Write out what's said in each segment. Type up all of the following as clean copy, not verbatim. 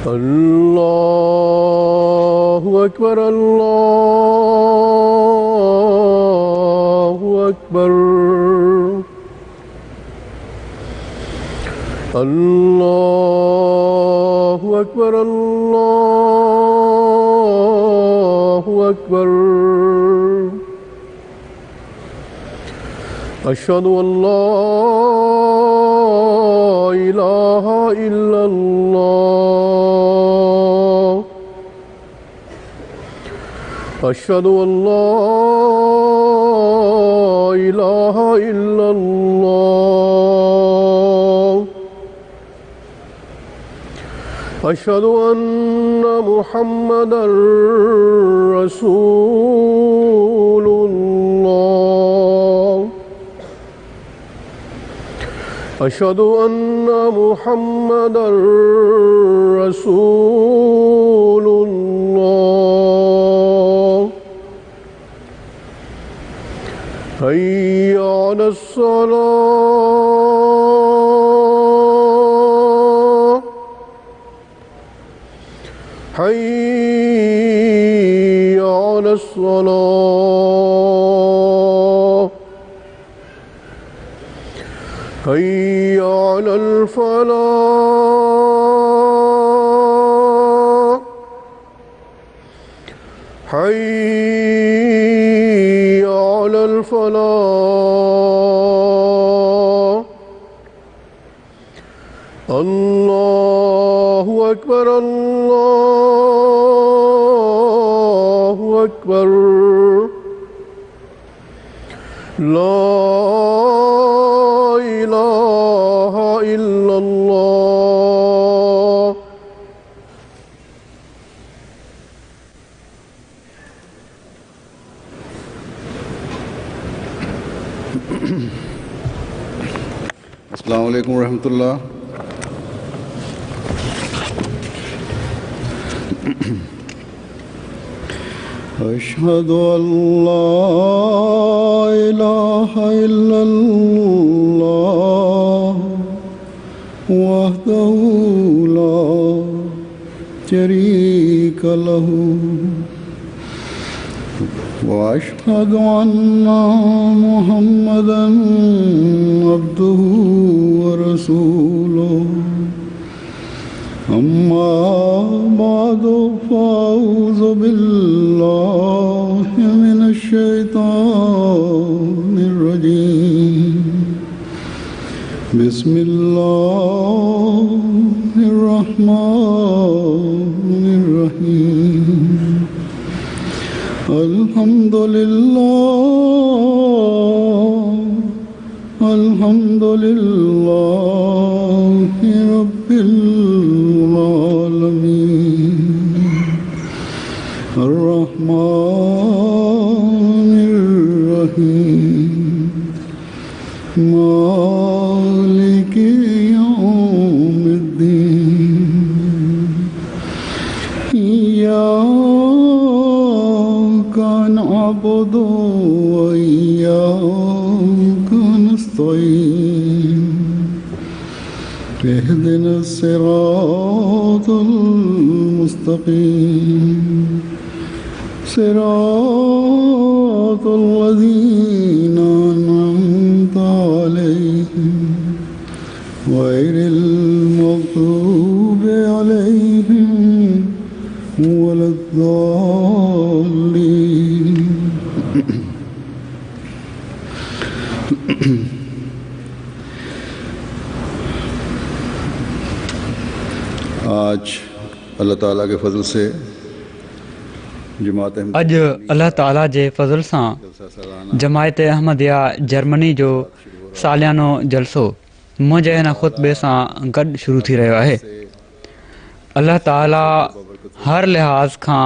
अल्लाहु अकबर अल्लाहु अकबर अल्लाहु अकबर अल्लाहु अकबर अशहदु अल्ला इलाहा इल्लल्लाह अशहदु अल्ला इलाहा इल्लल्लाह अशहदु अन्ना मुहम्मदर रसूलुल्लाह अशहदु अन्ना मुहम्मदर रसूलुल्लाह हय्या अलस्सलाह हय्या अलस्सलाह हय्या अलल फलाह हय्या अलल फलाह अल्लाहु अकबर अल्लाहु अकबर ला इलाहा इल्लल्लाह। अस्सलामु अलैकुम रहमतुल्लाह। अशहदु अल्ला इलाहा इल्लल्लाह वहदहु ला शरीका लहू व अशहदु अन्ना मुहम्मदन अब्दुहु व रसूलुहु अम्मा बादु फ़अऊज़ु बिल्लाहि मिनश शैतानिर रजीम बिस्मिल्लाहिर रहमानिर रहीम अल्हम्दुलिल्लाहि रब्बिल आलमीन अर्रहमानिर रहीम मालिकि यौमिद्दीन इय्याका नअबुदु व इय्याका नस्तईन इहदिना सिरातल मुस्तकीम सिरातल लज़ीना अनअमता अलैहिम गैरिल मग़्दूबि अलैहिम वलद्दाल्लीन। आज अल्लाह ताला के फजल से अज अल्लाह ताला जे फज़ल सां जमायत अहमदिया जर्मनी जो सालियानो जलसो मुंहिंजे हिन ख़ुतबे सां गॾु शुरू थी रहियो आहे। अल्लाह ताला हर लिहाज़ खां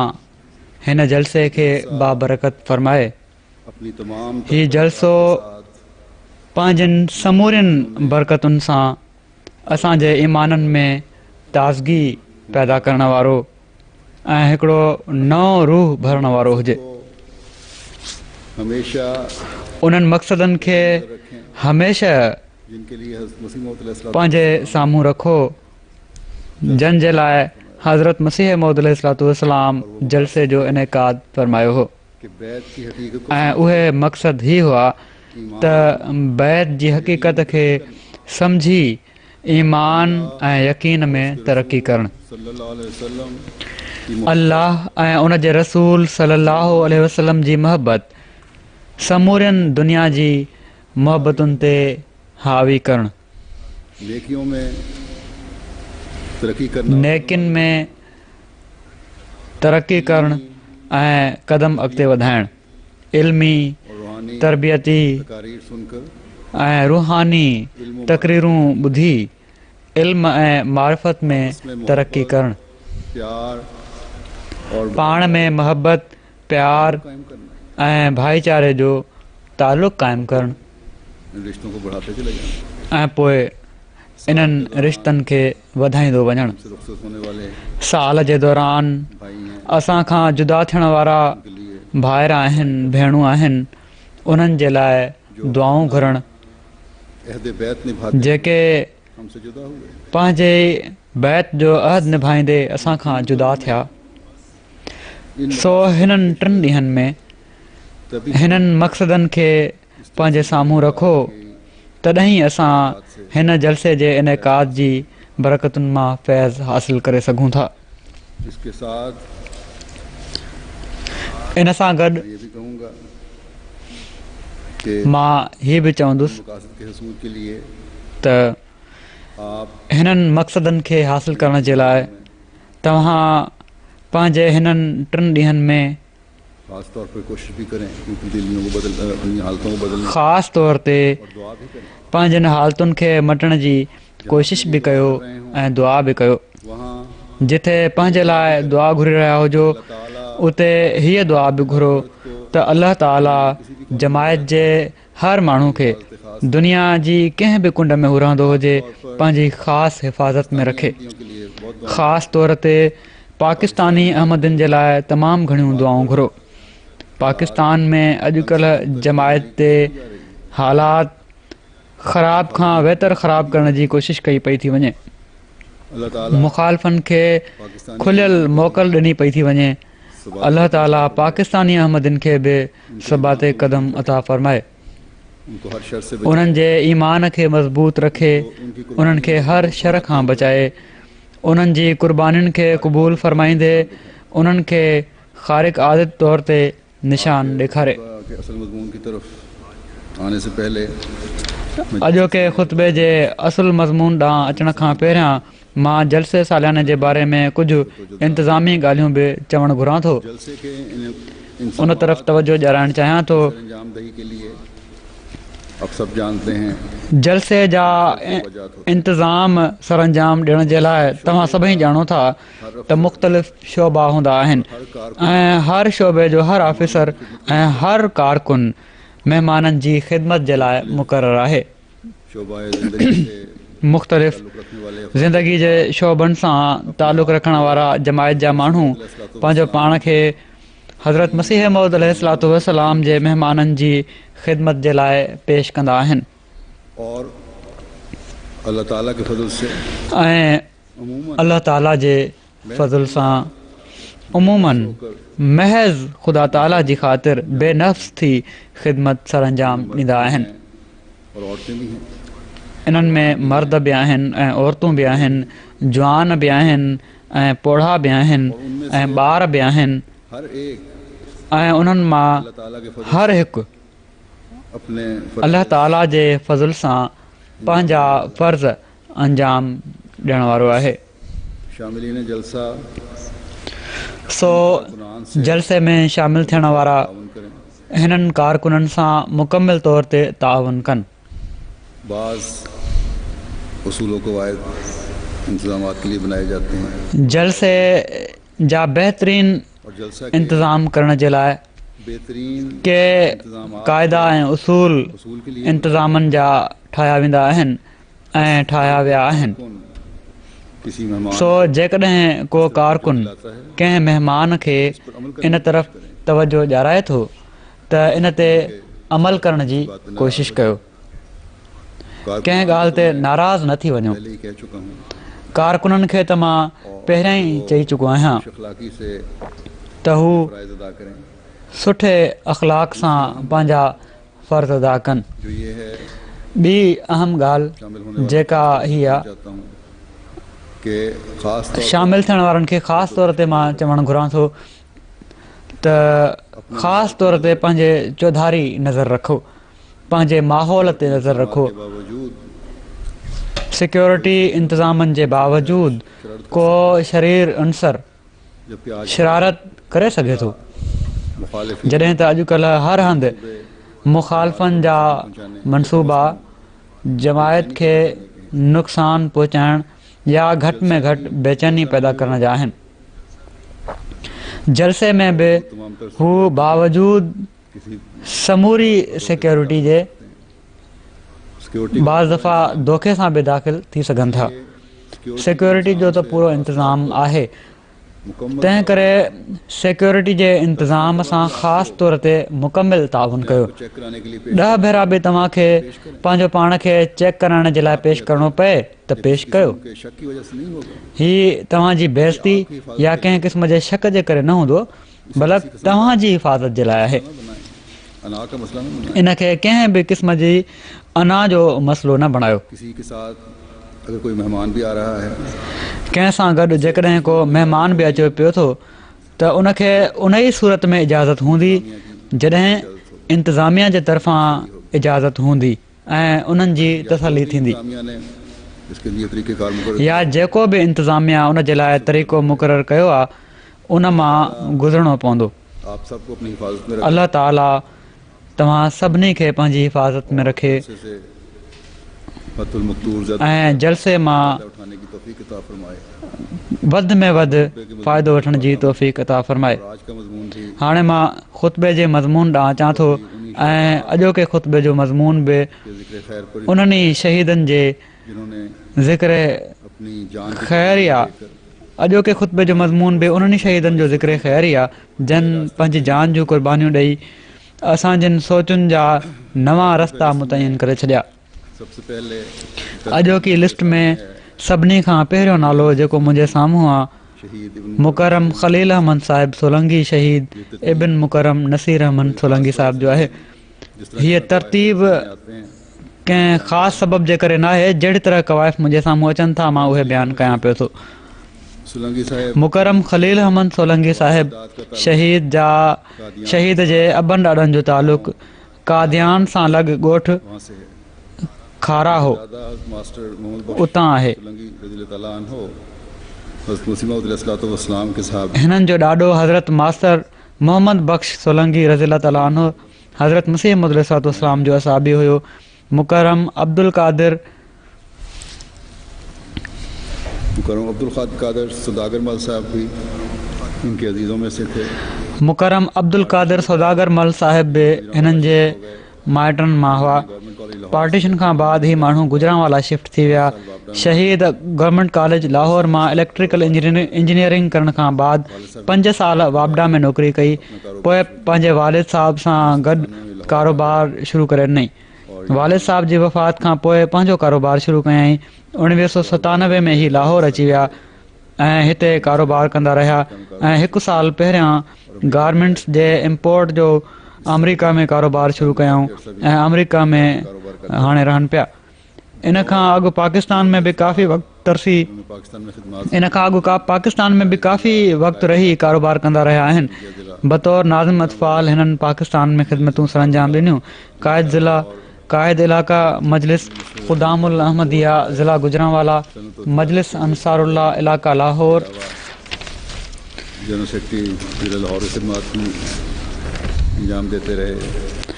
हिन जलसे खे बाबरकत फरमाए। हीउ जलसो पंहिंजनि समूरियुनि बरकतुनि सां असांजे ईमाननि में ताज़गी पैदा करण वारो ऐं हिकिड़ो नओं रूह भरण वारो हुजे। उन्हनि मक़सदनि खे हमेशह पंहिंजे साम्हूं रखो जंहिं जे लाइ हज़रत मसीह मौद अलैहिस्सलाम जलसे जो इनेकाद फरमायो हो कि बैत की हकीकत को ऐं उहे मक़सदु ही हुआ त बैत जी हक़ीक़त खे सम्झी ईमान ऐं यकीन में तरक़ी करणु सल्लल्लाहु अलैहि वसल्लम की अल्लाह ऐं उन जे रसूल सल्लल्लाहु अलैहि वसल्लम जी मोहबत समूरनि दुनिया जी मोहबतुनि ते हावी करणु नेकियों में तरक्की करना नेकिन में तरक़ी करणु ऐं क़दम अॻिते वधाइणु इल्मी और रूहानी तरबियती तकारीर सुनकर ऐं रूहानी तक़रीरूं ॿुधी इल्म ऐं मारिफत में तरक़ी करणु प्यार और पाण में मोहबत प्यार कायम करना ऐं भाईचारे जो तालुक़ु क़ाइमु करणु इन रिश्तों को बढ़ाते चले जाना ऐं पोइ इन्हनि रिश्तनि खे वधाईंदो वञणु से रुखसत होने वाले साल जे दौरान भाई हैं असां खां जुदा थियण वारा के लिए भाइर आहिनि भेणूं आहिनि उन्हनि जे लाइ दुआऊं घुरणु अहद बैत निभाते जेके हमसे जुदा हुए पंहिंजे बैत जो अहद निभाईंदे असां खां जुदा थिया इन सो हिननि टिनि ॾींहंनि में तभी हिननि मक़सदनि खे पंहिंजे साम्हूं रखो तॾहिं असां हिन जलसे जे इनेकाद जी बरकतुनि मां फैज़ हासिल करे सघूं था इसके साथ इन सां गॾु मैं ये भी कहूँगा कि मां हीअ बि चवंदुसि मकासद के हसूल के लिए त आप हिननि मक़सदनि खे हासिल करण जे लाइ तव्हां पंहिंजे हिननि टिनि ॾींहंनि में खास तौर पर कोशिश भी करें कि अपनी दिलियों को बदल अपनी हालतों को बदलने ख़ासि तौर ते और दुआ भी करें पंहिंजनि हालतुनि खे मटण जी कोशिश बि कयो ऐं दुआ बि कयो वहाँ जिथे पंहिंजे लाइ दुआ घुरी रहिया हुजो ताला उते हीअ दुआ बि घुरो त अल्लाह ताला जमायत जे हर माण्हू खे दुनिया जी कंहिं बि कुंड में हू रहंदो हुजे पंहिंजी ख़ासि हिफ़ाज़त में रखे के लिए बहुत ख़ासि तौर ते पाकिस्तानी अहमदिन जे लाइ तमामु घणियूं दुआऊं घुरो पाकिस्तान में अॼुकल्ह जमायत ते हालात ख़राब खां बहितर ख़राब करण जी कोशिशि कई पई थी वञे अल्लाह ताला मुखालफ़नि खे खुलियल मोकल ॾिनी पई थी वञे अल्लाह ताला पाकिस्तानी अहमदिन खे बि सबाते क़दम अता फ़रमाए उनको हर शर से उन्हनि जे ईमान खे मज़बूत रखे उन्हनि खे हर शर खां बचाए उन्हनि जी क़ुर्बानीुनि खे क़बूल फ़रमाईंदे उन्हनि खे ख़ारिक़ आदत तौर ते निशान ॾेखारे के असल मज़मून की तरफ आने से पहले अॼोके ख़ुतबे जे असुल मज़मून ॾांहुं अचण खां पहिरियां मां जलसे सालियाने जे बारे में कुझु इंतिज़ामी ॻाल्हियूं बि चवणु घुरां थो जलसे के इन उन तरफ़ तवजो ॾियाराइणु चाहियां थो अंजाम दही के लिए आप सब जानते हैं जलसे जा इंतिज़ाम सरअंजाम ॾियण जे लाइ तव्हां सभई ॼाणो था त मुख़्तलिफ़ शोबा हूंदा आहिनि ऐं हर शोबे जो हर ऑफिसर ऐं हर कारकुन महिमाननि जी ख़िदमत जे लाइ मुक़ररु आहे शोबा ज़िंदगी से मुख़्तलिफ़ रखने वाले ज़िंदगी जे शोबनि सां तालुक़ु रखण वारा जमायत जा माण्हू पंहिंजो पाण खे हज़रत मसीह मौद अलैहिस्सलातु वस्सलाम जे महिमाननि जी ख़िदमत जे लाइ पेश कंदा आहिनि और अल्लाह ताला के फजल से ऐं अमूमन अल्लाह ताला जे फज़ल सां उमूमन महज़ ख़ुदा ताला जी ख़ातिर बेनफ़्स थी ख़िदमत सरअंजाम ॾींदा आहिनि और औरतें भी हैं इन्हनि में मर्द बि आहिनि ऐं औरतूं बि आहिनि जवान बि आहिनि ऐं पोढ़ा बि आहिनि ऐं ॿार बि आहिनि हर एक ऐं उन्हनि मां अल्लाह ताला के फजल हर हिकु अपने अल्लाह ताला जे फज़ल सां पंहिंजा फ़र्ज़ अंजाम ॾियण वारो आहे शामिलीन जलसा सो जलसे में शामिलु थियण वारा ताउन करें हिननि कारकुननि सां मुकमिल तौर ते ताउन कनि बाज़ उसूलों को वायद इंतजाम के लिए बनाए जाते हैं जलसे जा बहितरीन और जलसा के इंतज़ाम करण जे लाइ बेहतरीन के क़ाइदा ऐं उसूल उसूल के लिए इंतज़ामनि जा ठाहिया वेंदा आहिनि ऐं ठाहिया विया आहिनि किसी मेहमान सो जेकॾहिं को कारकुन कंहिं महिमान खे इन तरफ़ तवजो ॾियाराए थो त इन ते अमल करण जी कोशिशि कयो कंहिं ॻाल्हि ते नाराज़ न थी वञो पहले ही कह चुका हूँ कारकुननि खे त मां पहिरियां ई चई चुको आहियां अखलाकी से त हू फ़राइज़ अदा करें। सुठे अख़लाक सां पंहिंजा फ़र्ज़ अदा कनि। जो ये है ॿी अहम शामिल होने ॻाल्हि जेका हीअ आहे चाहता हूँ कि ख़ास तौर शामिलु थियण वारनि खे ख़ासि तौर ते मां चवणु घुरां थो त ख़ासि तौर ते पंहिंजे चौधारी नज़र रखो, पंहिंजे माहौल ते नज़र रखो। के बावजूद सिक्योरिटी इंतज़ामनि जे बावजूदु को शरीर अंसर जबकि आज शरारत करे सघे थो, मुखालिफ जॾहिं त अॼुकल्ह हर हंधि मुखालफ़नि जा मनसूबा जमायत खे नुक़सानु पहुचाइण या घटि में घटि बेचैनी पैदा करण जा आहिनि। जलसे में बि तमाम तर हू बावजूदु किसी समूरी सिक्योरिटी जे सिक्योरिटी बाज़ दफ़ा धोखे सां बि दाख़िल थी सघनि था। सिक्योरिटी जो त पूरो इंतज़ाम आहे, मुकम्मल तंहिं करे सिक्योरिटी जे इंतज़ाम सां ख़ासि तौर ते मुकमिल ताउन कयो। चेक कराने के लिए 10 भेरा बि तव्हांखे पंहिंजो पाण खे चेक कराइण जे लाइ पेश करणो पए त पेश कयो। के शक की वजह से नहीं होगा। हीअ तव्हांजी बेइज़ती या कंहिं क़िस्म जे शक जे करे न हूंदो, बल्कि तव्हांजी हिफ़ाज़त जे लाइ आहे। अना का मसला नहीं बनाए। इनखे कंहिं बि क़िस्म जी अना जो मसइलो न बणायो। किसी के साथ अगर कोई मेहमान भी आ रहा है कंहिं सां गॾु जेकॾहिं को महिमान बि अचे पियो थो त उनखे उन ई सूरत में इजाज़त हूंदी जॾहिं इंतिज़ामिया जे तरफ़ां इजाज़त हूंदी ऐं उन्हनि जी तसली थींदी, इंतज़ामिया ने इसके लिए तरीक़ेकार मुकर्रर या जेको बि इंतिज़ामिया उन जे लाइ तरीक़ो मुक़ररु कयो आहे उन मां गुज़रणो पवंदो। आप सबको अपनी हिफाजत में रखें। अल्लाह ताला तव्हां सभिनी खे पंहिंजी हिफ़ाज़त में रखे से फतुल मक़तूर ज़द ऐं जलसे मां उठाने की तौफीक अता फरमाए। वधि में वधि फ़ाइदो वठण जी तौफ़ीक़ अता फ़रमाए। और आज का मज़मून भी हाणे मां ख़ुतबे जे मज़मून ॾांहुं अचां थो ऐं अॼोके ख़ुतबे जो मज़मून बि ज़िक्र खैर पर उन्हनि ई शहीदनि जे जिन्होंने ज़िक्र अपनी जान की ख़ैर आहे। अॼोके ख़ुतबे जो मज़मून बि उन्हनि ई शहीदनि जो ज़िक्र ख़ैर आहे जन पंहिंजी जान जूं क़ुर्बानियूं ॾेई असां जिन सोचुनि जा नवां रस्ता मुतयन करे छॾिया। सबसे पहले अॼोकी लिस्ट में सभिनी खां पहिरियों नालो जेको मुंहिंजे साम्हूं आहे शहीद इब्न मुकरम ख़लील अहमद साहिब सोलंगी शहीद इब्न मुकरम नसीर अहमद सोलंगी साहिब जो आहे। जिस तरह हीअ तरतीब आते हैं कंहिं ख़ासि सबब जे करे न आहे, जहिड़ी तरह कवाइफ़ मुंहिंजे साम्हूं अचनि था मां उहे बयानु कयां पियो थो। सोलंकी साहिब मुकरम ख़लील अहमद सोलंगी साहिब शहीद जे अबनि ॾाॾनि जो तालुक़ कादियान सां लॻ ॻोठ वहाँ से है। खारा हो, दादा मास्टर मोहम्मद बख्श उतां आहे। सोलंकी रज़ियल्लाहु ताला अन्हो हज़रत मसीह मौद अलैहिस्सलाम के साहब हिननि जो ॾाॾो हज़रत मास्टर मोहम्मद बख्श सोलंगी रज़ियल्लाहु ताला अन्हु हज़रत मसीह मौद अलैहिस्सलाम जो असाबी हुयो। मुकरम अब्दुल कादिर सौदागर मल साहब भी इनके अजीज़ों में से थे। मुकरम अब्दुल कादिर सौदागर मल साहिब बि हिननि जे माइटनि मां हुआ। पार्टीशन खां बाद ही माण्हू गुजरांवाला शिफ्ट थी विया। शहीद गवर्नमेंट कॉलेज लाहौर मां इलेक्ट्रिकल इंजीनियरिंग करण खां बाद 5 साल वाबडा में नौकरी कई। पोइ पंहिंजे वालिद साहब सां गॾु कारोबार शुरू करे ॾिनई। वालिद साहब जी वफ़ात खां पोइ पंहिंजो कारोबार शुरू कयईं। 1997 में ही लाहौर अची विया ऐं हिते कारोबार कंदा रहिया ऐं 1 साल पहिरियां गारमेंट्स जे इम्पोर्ट जो अमेरिका में कारोबार शुरू कयऊं ऐं अमेरिका में हाणे रहनि पिया। इन खां अॻु पाकिस्तान में बि काफ़ी वक़्तु तरसी पाकिस्तान में खिदमत इन खां अॻु पाकिस्तान में बि काफ़ी वक़्तु रही कारोबार कंदा रहिया आहिनि। बतौर नाज़िम अतफ़ाल हिननि पाकिस्तान में ख़िदमतूं सर अंजाम ॾिनियूं। क़ाइद इलाक़ा मजलिस ख़ुदामुल अहमदिया ज़िला गुजरांवाला, मजलिस अंसारुल्लाह इलाक़ा लाहौर, जनरल सेक्रेटरी ज़िला लाहौर की खिदमत अंजाम देते रहे।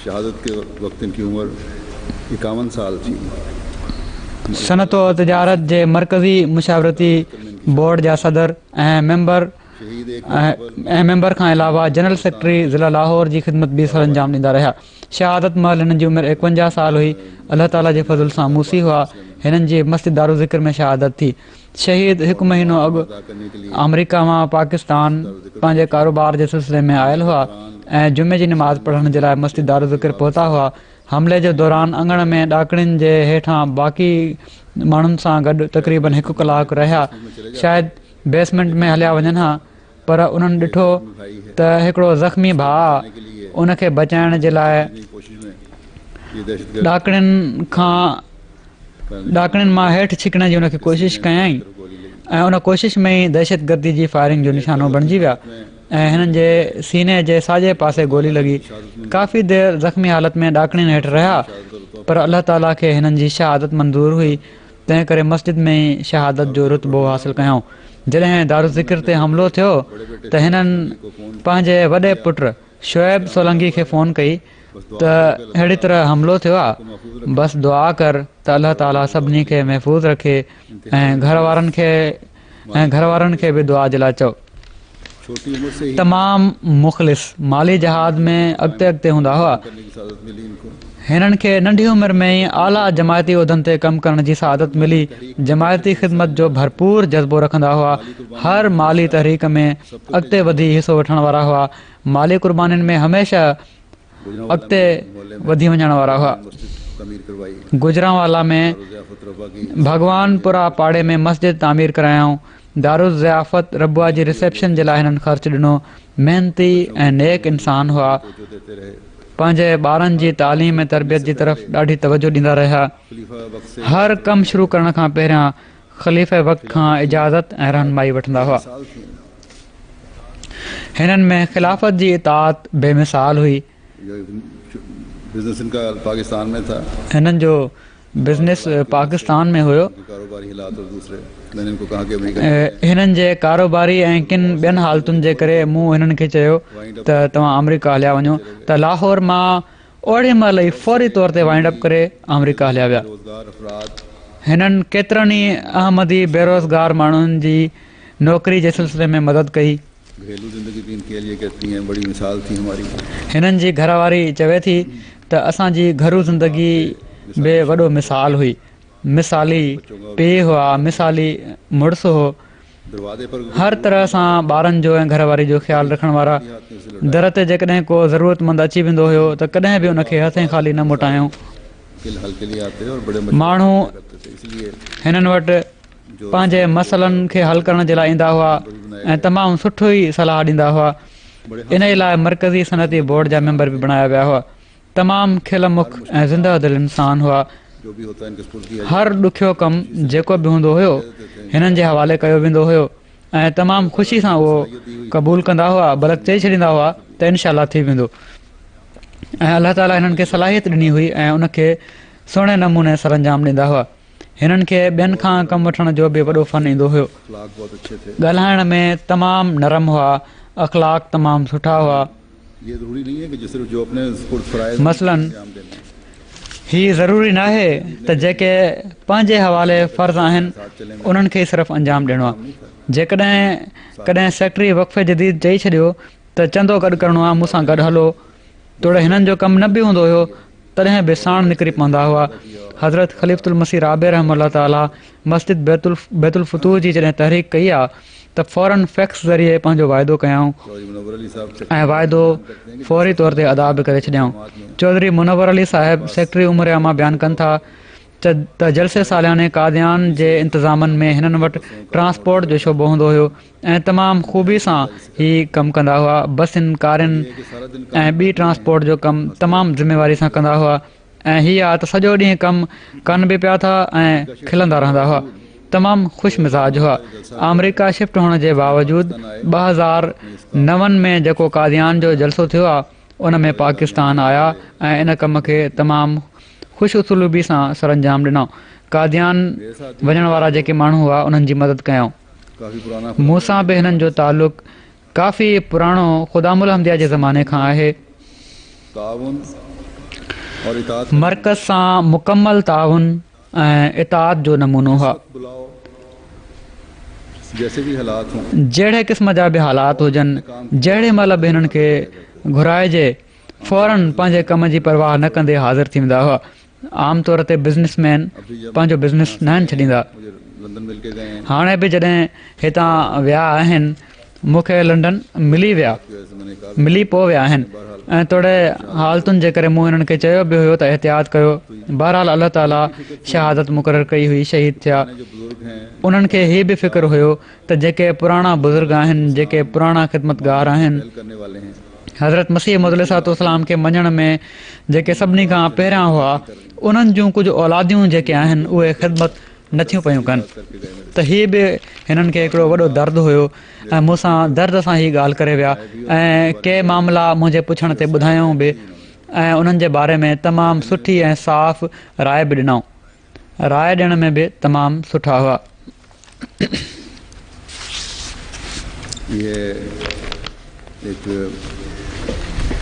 शहादत के वक्त इनकी उम्र 51 साल थी। सनत व तिजारत जे मरकज़ी मुशावरती बोर्ड जा सदर ऐं मेंबर खां अलावा जनरल सेक्रेटरी ज़िला लाहौर जी ख़िदमत बि सर अंजाम ॾींदा रहिया। शहादत महिल हिननि जी उमिरि 51 साल हुई। अल्लाह ताला जे फज़ल सां मूसी हुआ। हिननि जी मस्जिद दारू ज़िक्र में शहादत थी। शहीद 1 महीनो अॻु अमेरिका मां पाकिस्तान पंहिंजे कारोबार जे सिलसिले में आयल हुआ ऐं जुमे जी नमाज़ पढ़ण जे लाइ मस्जिद दारू ज़िक्र पहुता हुआ। हमले जे दौरान अंगण में ॾाकड़ियुनि जे हेठां बाक़ी माण्हुनि सां गॾु तक़रीबन 1 कलाक रहिया। शायदि बेसमेंट में हलिया वञनि हा, पर उन्हनि ॾिठो त हिकिड़ो ज़ख़्मी भाउ उनखे बचाइण जे लाइ ॾाकड़ियुनि मां हेठि छिकण जी उनखे कोशिशि कयईं ऐं उन कोशिश में ई दहशतगर्दी जी फायरिंग जो निशानो बणिजी विया ऐं हिननि जे सीने जे साॼे पासे गोली लॻी। काफ़ी देरि ज़ख़्मी हालत में ॾाकड़ियुनि हेठि रहिया, पर अलाह ताला खे हिननि जी शहादत मंज़ूर हुई, तंहिं करे मस्जिद में ई शहादत जो रुतबो हासिलु कयऊं। जॾहिं दारू ज़िक्र ते हमिलो थियो त हिननि पंहिंजे वॾे पुटु शुएब सोलंगी खे फ़ोन कई त अहिड़ी तरह हमिलो थियो आहे, बसि दुआ कर त अलाह ताला सभिनी खे महफ़ूज़ रखे ऐं घर वारनि खे बि दुआ जे लाइ चओ। तमामु मुख़लिस माली जहाज़ में अॻिते हूंदा हुआ। हिननि खे नंढी उमिरि में ई आला जमायती उहिदनि ते कमु करण जी सआदत मिली। जमायती ख़िदमत जो भरपूर जज़्बो रखंदा हुआ। हर माली तहरीक में अॻिते वधी हिसो वठण वारा हुआ। माली क़ुर्बानीनि में हमेशह अॻिते वधी वञण वारा हुआ। गुजरांवाला में भगवानपुरा पाड़े में मस्जिद तामीर करायऊं। दारू ज़ियाफ़त रबुआ जी रिसेप्शन जे लाइ हिननि ख़र्चु ॾिनो। महिनती ऐं नेक इंसान हुआ। पंहिंजे ॿारनि जी तालीम ऐं तरबियत जी तरफ़ ॾाढी तवजो ॾींदा रहिया। हर कमु शुरू करण खां पहिरियां ख़लीफ़े वक़्त खां इजाज़त ऐं रहनुमाई वठंदा हुआ। हिननि में ख़िलाफ़त जी इताअत बेमिसाल हुई। हिननि जो बिज़नेस पाकिस्तान में हुयो। हिननि जे कारोबारी ऐं किन ॿियनि हालतुनि जे करे मूं हिननि खे चयो त तव्हां अमरीका हलिया वञो, त लाहौर मां ओड़ी महिल ई फौरी तौर ते वाइंड अप करे अमरीका हलिया विया। हिननि केतिरनि ई अहमदी बेरोज़गार माण्हुनि जी नौकिरी जे सिलसिले में मदद कई। हिननि जी घरवारी चवे थी त असांजी घरू ज़िंदगी बि वॾो मिसाल हुई। मिसाली पीउ हुआ, मिसाली मुड़ुसु हो, हर तरह सां ॿारनि जो ऐं घरवारी जो ख़्यालु रखण वारा। दर ते जेकॾहिं को ज़रूरतमंद अची वेंदो हुयो त कॾहिं बि उनखे हथे ख़ाली न मोटायूं। माण्हू हिननि वटि पंहिंजे मसइलनि खे हल करण जे लाइ ईंदा हुआ ऐं तमामु सुठो ई सलाह ॾींदा हुआ। इन लाइ मरकज़ी सनअती बोर्ड जा मेंबर बि बणाया विया हुआ। तमामु खिलमुख ऐं ज़िंदा दिलि इंसान हुआ। हर ॾुखियो कमु जेको बि हूंदो हुयो हिननि जे हवाले कयो वेंदो हुयो ऐं तमामु ख़ुशी सां उहो क़बूलु कंदा हुआ, बल्कि चई छॾींदा हुआ त इनशाला थी वेंदो। ऐं अलाह ताला हिननि खे सलाहियत ॾिनी हुई ऐं उनखे सुहिणे नमूने सर अंजाम ॾींदा हुआ। हिननि खे ॿियनि खां कमु वठण जो बि वॾो फ़न ईंदो हुयो। ॻाल्हाइण में तमामु नरम हुआ, अख़लाक तमामु सुठा हुआ। मसलन हीअ ज़रूरी न आहे त जेके पंहिंजे हवाले फ़र्ज़ आहिनि उन्हनि खे सिर्फ़ु अंजाम ॾियणो आहे। जेकॾहिं कॾहिं सेक्रेटरी वक़फ़े जदीद चई छॾियो त चंदो गॾु करिणो आहे, मूंसां गॾु हलो, तोड़े हिननि जो कमु न बि हूंदो हुयो तॾहिं बि साण निकिरी पवंदा हुआ। हज़रत ख़लीफ़तुल मसीह राबे रहमतुल्लाह ताला मस्जिद बैतुल फतूह जी जॾहिं तहरीक कई आहे त फ़ौरन फैक्स ज़रिए पंहिंजो वाइदो कयऊं ऐं वाइदो फौरी तौर ते अदा बि करे छॾियऊं। चौधरी मुनवर अली साहिब सेक्रेटरी उमर अमा बयानु कनि था त जलसे सालियाने कादियान जे इंतिज़ामनि में हिननि वटि ट्रांसपोर्ट जो शोबो हूंदो हुयो ऐं तमामु ख़ूबी सां हीअ कमु कंदा हुआ। बसियुनि, कारियुनि ऐं ॿी ट्रांसपोर्ट जो कमु तमामु ज़िम्मेवारी सां कंदा हुआ ऐं हीअ आहे त सॼो ॾींहुं कमु कनि बि पिया था ऐं खिलंदा रहंदा हुआ। तमामु ख़ुशि मिज़ाज हुआ। अमरीका शिफ्ट हुअण जे बावजूदि 2009 में जेको कादियान जो जलसो थियो आहे उन में पाकिस्तान आया ऐं इन कम खे तमामु ख़ुशि उसलूबी सां सर अंजाम ॾिनो। कादियान वञण वारा जेके माण्हू हुआ उन्हनि जी मदद कयऊं। मूंसां बि हिननि जो तालुक़ काफ़ी पुराणो ख़ुदामुल हमदिया जे ज़माने खां आहे। मरकज़ सां मुकमल ताउन ऐं इताअत जो नमूनो हुआ। जहिड़े क़िस्म जा बि हालात हुजनि, जहिड़े महिल बि हिननि खे घुराइजे फ़ौरन पंहिंजे कम जी परवाह न कंदे हाज़िर थी वेंदा हुआ। आम तौर ते बिज़नेसमैन पंहिंजो बिज़नेस न आहिनि छॾींदा। हाणे बि जॾहिं हितां विया आहिनि मूंखे लंडन मिली विया मिली पोइ विया आहिनि ऐं थोरे हालतुनि जे करे मूं हिननि खे चयो बि हुयो त एहतियात कयो। बहरहाल अलाह ताला शहादत मुक़ररु कई हुई, शहीद थिया। उन्हनि खे हीअ बि फ़िक्र हुयो त जेके पुराणा बुज़ुर्ग आहिनि, जेके पुराणा ख़िदमतगार आहिनि, हज़रत मसीह मौद अलैहिस्सलाम खे मञण में जेके सभिनी खां पहिरियां हुआ, उन्हनि जूं कुझु औलादियूं जेके आहिनि उहे ख़िदमत नथियूं पियूं कनि। त हीअ बि हिननि खे हिकिड़ो वॾो दर्दु हुयो ऐं मूंसां दर्द सां हीअ ॻाल्हि करे विया ऐं के मामला मुंहिंजे पुछण ते ॿुधायूं बि ऐं उन्हनि जे बारे में तमामु सुठी ऐं साफ़ राय बि ॾिनऊं। राय ॾियण में बि तमामु सुठा हुआ। ये एक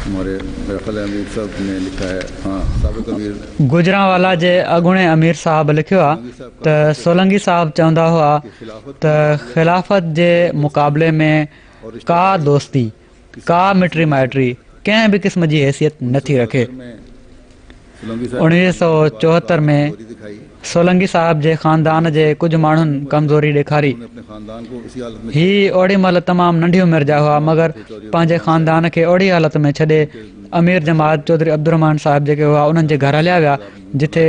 हमारे अमीर साहब ने लिखा है, हाँ साबिक़ अमीर गुजरांवाला जे अॻूणे अमीर साहब लिखियो आहे त सोलंगी साहब चवंदा हुआ त ख़िलाफ़त जे मुक़ाबले में का दोस्ती, का मिटरी माइटरी कंहिं बि क़िस्म जी हैसियत नथी रखे। 1974 में सोलंगी साहब जे ख़ानदान जे कुझु माण्हुनि कमज़ोरी ॾेखारी। हीअ ओड़ी महिल तमामु नंढी उमिरि जा हुआ, मगर पंहिंजे ख़ानदान खे ओड़ी हालत में छॾे अमीर जमात चौधरी अब्दुर्रहमान साहिब जेके हुआ उन्हनि जे घर हलिया विया जिथे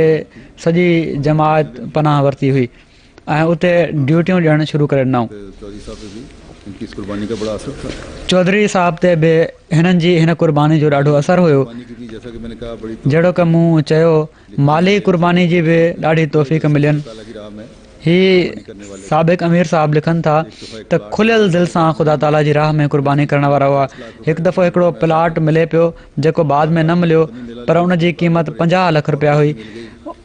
सॼी जमात पनाह वरिती हुई ऐं उते ड्यूटियूं ॾियणु शुरू करे ॾिनऊं। चौधरी साहब ते बि हिननि जी हिन क़ुर्बानी जो ॾाढो असरु हुयो। जहिड़ो की मूं चयो, माली क़ुर्बानी जी बि ॾाढी तौफ़ीक़ मिलियनि। हीअ साबिक़ अमीर साहब लिखनि था त खुलियल दिलि सां ख़ुदा ताला जी राह में क़ुर्बानी करण वारा हुआ। हिकु दफ़ो हिकिड़ो प्लाट मिले पियो जेको बाद में न मिलियो, पर उन जी क़ीमत 50 लख रुपया हुई।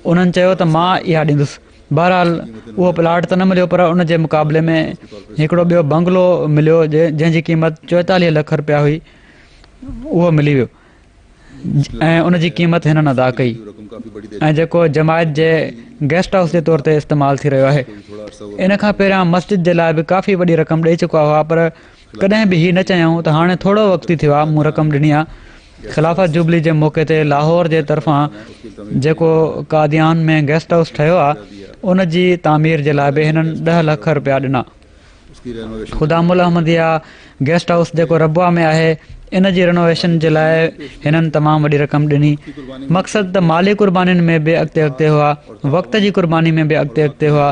उन्हनि चयो त मां इहा ॾींदुसि। बहरहाल उहो प्लाट त न मिलियो, पर उन जे मुक़ाबले में हिकिड़ो ॿियो बंगलो मिलियो जंहिंजी क़ीमत 44 लख रुपया हुई। उहो मिली वियो ऐं उन जी क़ीमत हिननि अदा कई ऐं जेको जमायत जे गेस्ट हाउस जे तौर ते इस्तेमालु थी रहियो आहे। इन खां पहिरियां मस्जिद जे लाइ बि काफ़ी वॾी रक़म ॾेई चुका हुआ, पर कॾहिं बि हीअ न चयूं त हाणे थोरो वक़्तु ई थियो आहे मूं रक़म ॾिनी आहे। ख़िलाफ़त जुबली जे मौक़े ते लाहौर जे तरफ़ां जेको कादियान में गेस्ट हाउस ठहियो आहे उन जी तामीर जे लाइ बि हिननि 10 लख रुपया ॾिना। ख़ुदामुल अहमदिया गेस्ट हाउस जेको रबुआ में आहे, इन जी रिनोवेशन जे लाइ हिननि तमामु वॾी रक़म ॾिनी। मक़सदु त माली क़ुर्बानीनि में बि अॻिते हुआ, वक़्त जी क़ुर्बानी में बि अॻिते हुआ।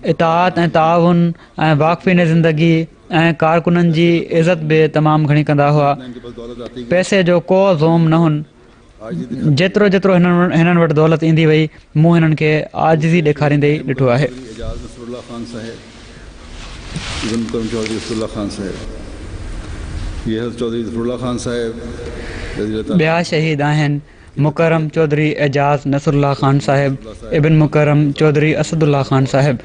इताअत ऐं ताउन ऐं वाक़फ़ीन ज़िंदगी ऐं कारकुननि जी इज़त बि तमामु घणी कंदा हुआ। पैसे जो को ज़ोम न हुन। जेतिरो जेतिरो हिननि वटि दौलत ईंदी वई, मूं हिननि खे आजिज़ी ॾेखारींदे ई ॾिठो आहे। ॿिया शहीद आहिनि मुकरम चौधरी एजाज़ नसरुल्ला ख़ान साहिब, इब्न मुकरम चौधरी असदुल्ला ख़ान साहिब।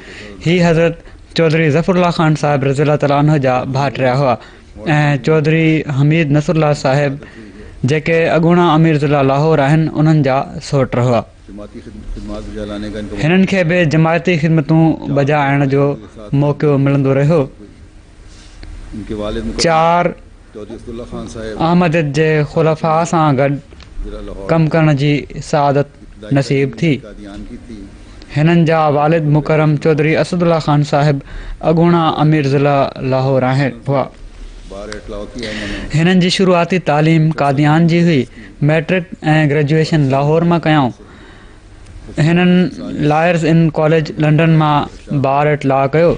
हीअ हज़रत चौधरी ज़फ़रुल्ला ख़ान साहिब रज़ियल्लाहु तआला अन्हु जा भाइटिया हुआ ऐं चौधरी हमीद नसरुल्ला साहिब जेके अॻूणा अमीर ज़िला लाहौर आहिनि उन्हनि जा सोट हुआ। हिननि खे बि जमायती ख़िदमतूं बजाइण जो मौक़ो मिलंदो रहियो। 4 अहमद जे ख़ुलफ़ा सां गॾु कमु करण जी सआदत नसीब थी। हिननि जा वालिद मुकरम चौधरी असदुल्ला ख़ान साहिब अॻूणा अमीर ज़िला लाहौर हुआ। हिननि जी शुरूआती तालीम कादियान जी हुई। मैट्रिक ऐं ग्रेजुएशन लाहौर मां कयऊं। हिननि लायर्स इन कॉलेज लंडन मां बार लॉ कयो।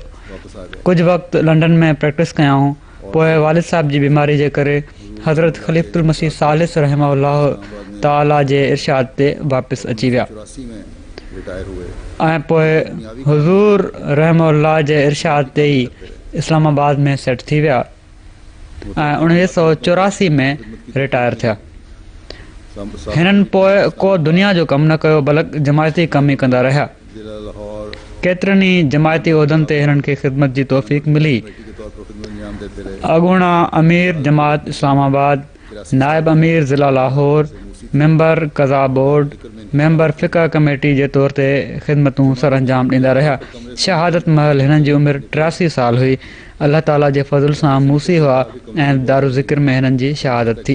कुझु वक़्तु लंडन में प्रैक्टिस कयऊं। पोइ वालिद साहिब जी बीमारी जे करे हज़रत ख़लीफ़तुल मसीह सालिस रहमहुल्लाह ताला जे इरशाद ते वापसि अची विया ऐं पोइ हुज़ूर रहमहुल्लाह जे इरशाद ते ई इस्लामाबाद में सेट थी विया ऐं 1984 में रिटायर थिया। हिननि पोइ को दुनिया जो कमु न कयो, बल्कि जमायती कम ई कंदा रहिया। केतिरनि ई जमायती उहिदनि ते हिननि खे ख़िदमत जी तौफ़ीक़ मिली। अॻूणा अमीर जमात इस्लामाबाद, नायब अमीर ज़िला लाहौर, मेंबर क़ज़ा बोर्ड, मेंबर फ़िक़ह कमेटी जे तौर ते ख़िदमतूं सर अंजाम ॾींदा रहिया। शहादत महल हिननि जी उमिरि 83 साल हुई। अल्लाह ताला जे फज़ल सां मूसी हुआ ऐं दारू ज़िक्र में हिननि जी शहादत थी।